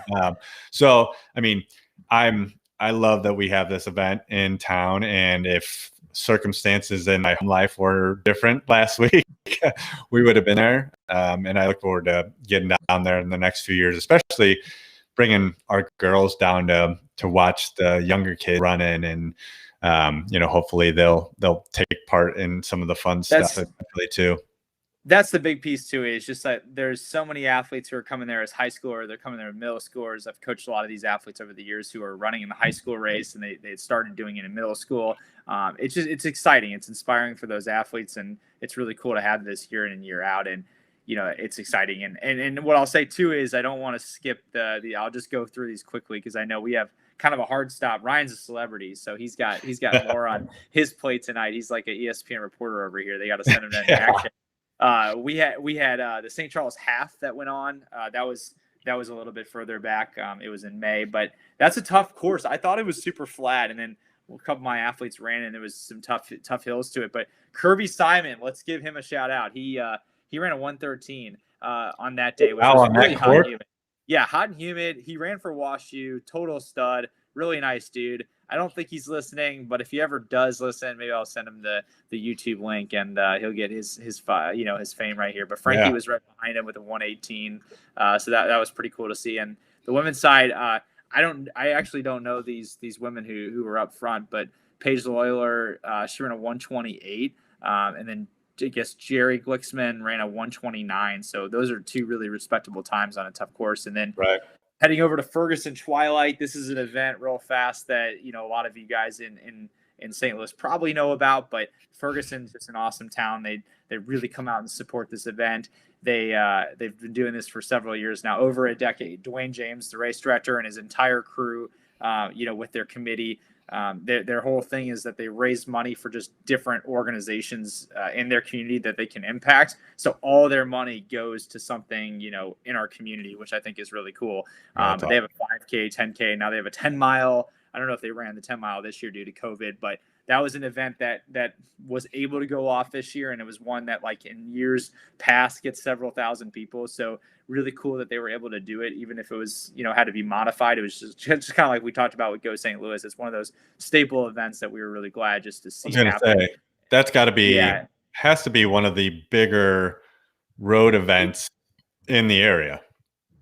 So, I mean, I love that we have this event in town, and if circumstances in my home life were different last week, we would have been there. And I look forward to getting down there in the next few years, especially bringing our girls down to watch the younger kids run in, and hopefully they'll take part in some of the fun stuff too. That's the big piece too. Is just that there's so many athletes who are coming there as high schoolers. They're coming there as middle schoolers. I've coached a lot of these athletes over the years who are running in the high school race, and they started doing it in middle school. It's exciting. It's inspiring for those athletes, and it's really cool to have this year in and year out. And it's exciting. And what I'll say too is, I don't want to skip I'll just go through these quickly, because I know we have kind of a hard stop. Ryan's a celebrity, so he's got more on his plate tonight. He's like an ESPN reporter over here. They got to send him into action. We had the St. Charles half that went on. That was a little bit further back. It was in May, but that's a tough course. I thought it was super flat, and then a couple of my athletes ran, and there was some tough hills to it. But Kirby Simon, let's give him a shout out. He ran a 1:13 on that day, which was really hot and humid. Yeah, hot and humid. He ran for WashU, total stud, really nice dude. I don't think he's listening, but if he ever does listen, maybe I'll send him the YouTube link, and he'll get his fame right here. But Frankie was right behind him with a 1:18, so that was pretty cool to see. And the women's side, I actually don't know these women who were up front, but Paige Loyler, she ran a 1:28, and then I guess Jerry Glicksman ran a 1:29. So those are 2 really respectable times on a tough course. And then heading over to Ferguson Twilight, this is an event real fast that a lot of you guys in St. Louis probably know about, but Ferguson's just an awesome town. They really come out and support this event. They've been doing this for several years now, over a decade. Dwayne James, the race director, and his entire crew with their committee. Their whole thing is that they raise money for just different organizations in their community that they can impact. So all their money goes to something, in our community, which I think is really cool. But they have a 5K, 10K. Now they have a 10-mile. I don't know if they ran the 10-mile this year due to COVID, but that was an event that was able to go off this year. And it was one that, like, in years past, gets several thousand people. So really cool that they were able to do it, even if it was, had to be modified. It was just kind of like we talked about with Go St. Louis. It's one of those staple events that we were really glad just to see. I was going to say, that's got to be, has to be one of the bigger road events in the area.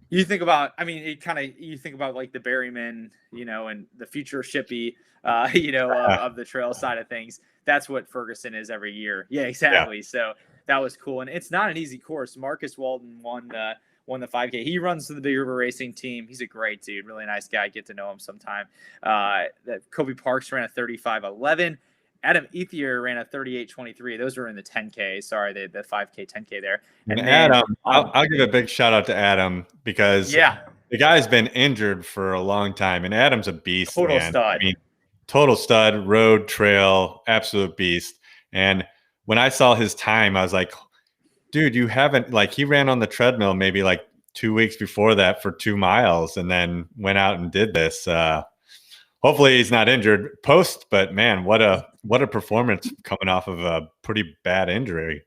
You think about, you think about like the Berryman, and the future Shippy, of the trail side of things. That's what Ferguson is every year. Yeah, exactly. Yeah. So that was cool. And it's not an easy course. Marcus Walden won the 5K. He runs for the Big River Racing team. He's a great dude, really nice guy. Get to know him sometime. That Kobe Parks ran a 35:11. Adam Ethier ran a 38:23. Those were in the 10K. Sorry, the 5K, 10K there. And then, Adam, I'll give a big shout out to Adam because the guy's been injured for a long time, and Adam's a beast. Total stud. Total stud, road, trail, absolute beast. And when I saw his time, I was like, dude, you haven't, like, he ran on the treadmill maybe like 2 weeks before that for 2 miles and then went out and did this. Hopefully he's not injured post, but man, what a performance coming off of a pretty bad injury.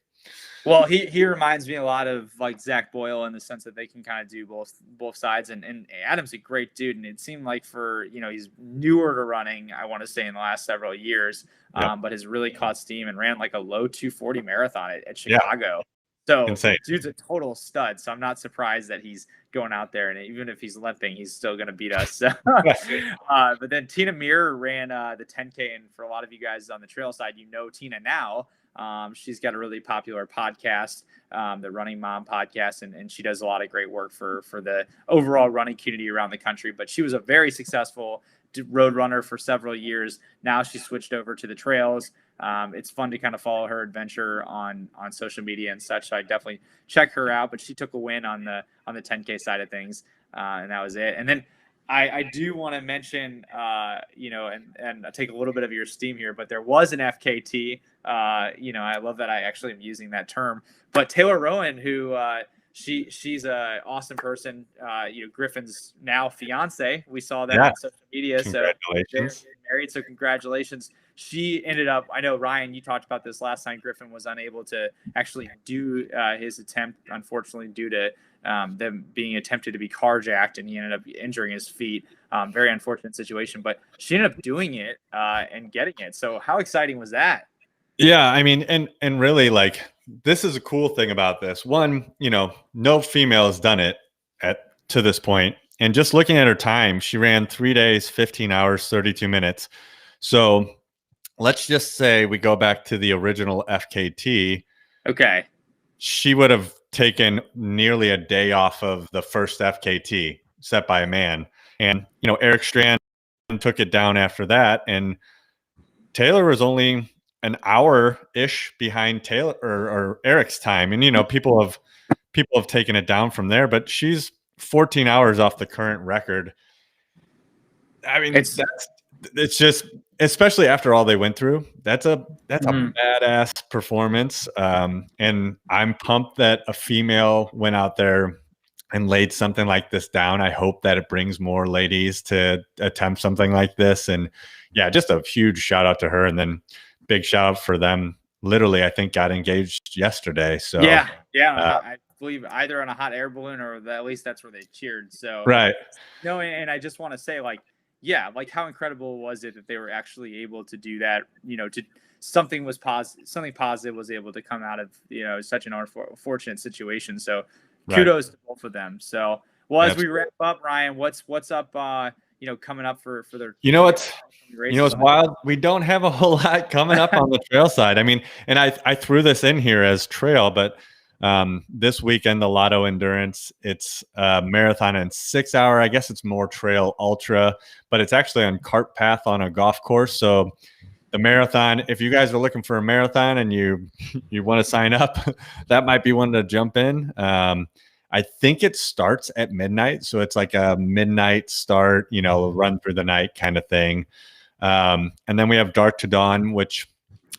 Well, he reminds me a lot of like Zach Boyle in the sense that they can kind of do both sides. And Adam's a great dude. And it seemed like for, he's newer to running, I want to say in the last several years, but has really caught steam and ran like a low 240 marathon at Chicago. Yeah. So insane. Dude's a total stud. So I'm not surprised that he's going out there, and even if he's limping, he's still going to beat us. So, but then Tina Muir ran the 10K, and for a lot of you guys on the trail side, Tina now. She's got a really popular podcast, the Running Mom podcast, and she does a lot of great work for the overall running community around the country. But she was a very successful road runner for several years. Now she switched over to the trails. It's fun to kind of follow her adventure on social media and such. So I definitely check her out. But she took a win on the 10K side of things, and that was it. And then I do want to mention, and take a little bit of your steam here, but there was an FKT. I love that I actually am using that term. But Taylor Rowan, who she's an awesome person. Griffin's now fiance. We saw that on social media. So they're married. So congratulations. She ended up, I know, Ryan, you talked about this last time. Griffin was unable to actually do his attempt, unfortunately, due to them being attempted to be carjacked, and he ended up injuring his feet. Very unfortunate situation, but she ended up doing it and getting it. So how exciting was that? Yeah, I mean, and really, like, this is a cool thing about this. One, no female has done it to this point. And just looking at her time, she ran 3 days, 15 hours, 32 minutes. So let's just say we go back to the original FKT. Okay. She would have taken nearly a day off of the first FKT set by a man. And, Eric Strand took it down after that. And Taylor was only an hour-ish behind Taylor or Eric's time. And, people have taken it down from there, but she's 14 hours off the current record. I mean, it's just, especially after all they went through, that's a badass performance. And I'm pumped that a female went out there and laid something like this down. I hope that it brings more ladies to attempt something like this. And yeah, just a huge shout out to her. And then big shout out for them. Literally, I think got engaged yesterday. So yeah. I believe either on a hot air balloon or at least that's where they cheered. So right. No, and I just want to say, like, yeah, like how incredible was it that they were actually able to do that? Something positive was able to come out of such an unfortunate situation. So kudos to both of them. So as we wrap up, Ryan, what's up? Coming up for their. What's wild? We don't have a whole lot coming up on the trail side. I mean, and I threw this in here as trail, but this weekend, the Lotto Endurance, it's a marathon in 6 hour. I guess it's more trail ultra, but it's actually on cart path on a golf course. So the marathon, if you guys are looking for a marathon and you want to sign up, that might be one to jump in. I think it starts at midnight. So it's like a midnight start, run through the night kind of thing. And then we have Dark to Dawn, which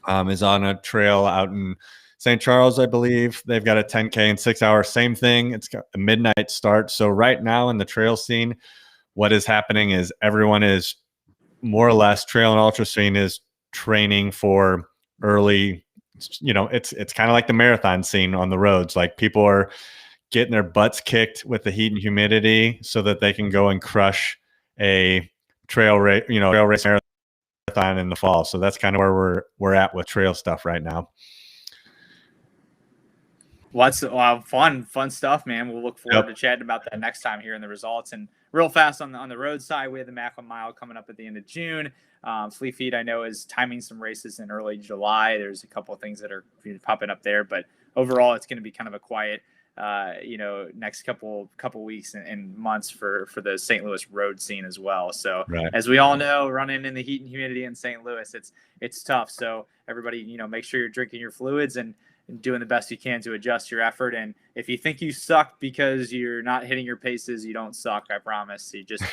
is on a trail out in St. Charles, I believe. They've got a 10K in 6 hours, same thing. It's got a midnight start. So right now in the trail scene, what is happening is everyone is more or less, trail and ultra scene is training for early, it's kind of like the marathon scene on the roads. Like people are getting their butts kicked with the heat and humidity so that they can go and crush a trail race, trail race marathon in the fall. So that's kind of where we're at with trail stuff right now. Lots of fun stuff, man. We'll look forward to chatting about that next time, hearing the results. And real fast on the road side, we have the Macklin Mile coming up at the end of June. Fleet Feet, I know, is timing some races in early July. There's a couple of things that are popping up there, but overall, it's going to be kind of a quiet, next couple weeks and months for the St. Louis road scene as well. So As we all know, running in the heat and humidity in St. Louis, it's tough. So everybody, make sure you're drinking your fluids and doing the best you can to adjust your effort. And if you think you suck because you're not hitting your paces, you don't suck. I promise. You just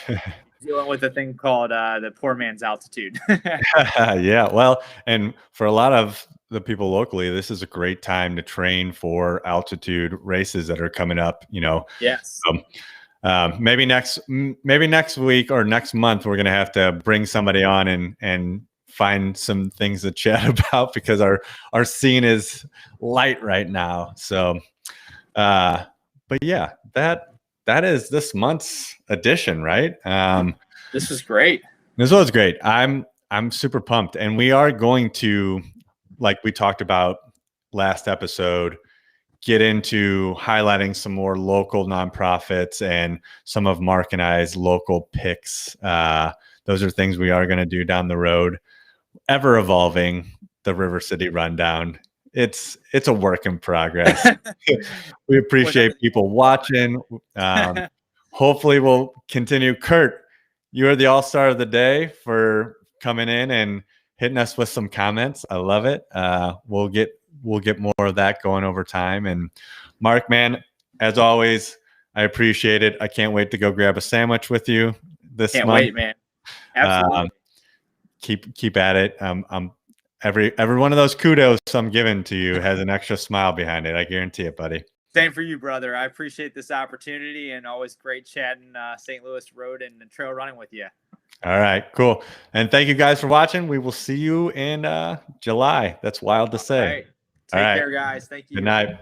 dealing with a thing called the poor man's altitude. Yeah. Well, and for a lot of the people locally, this is a great time to train for altitude races that are coming up, Yes. Maybe next week or next month, we're going to have to bring somebody on and find some things to chat about, because our scene is light right now. So, but yeah, that is this month's edition, right? This was great. This was great. I'm super pumped, and we are going to, like we talked about last episode, get into highlighting some more local nonprofits and some of Mark and I's local picks. Those are things we are going to do down the road. Ever evolving, the River City Rundown. It's a work in progress. We appreciate people watching. Hopefully we'll continue. Kurt, you are the all-star of the day for coming in and hitting us with some comments. I love it. We'll get more of that going over time. And Mark, man, as always, I appreciate it. I can't wait to go grab a sandwich with you this month. Can't wait, man. Absolutely. Keep at it. Every one of those kudos I'm giving to you has an extra smile behind it. I guarantee it, buddy. Same for you, brother. I appreciate this opportunity, and always great chatting St. Louis road and trail running with you. All right, cool. And thank you guys for watching. We will see you in July. That's wild to say. All right. Take care, guys. Thank you. Good night.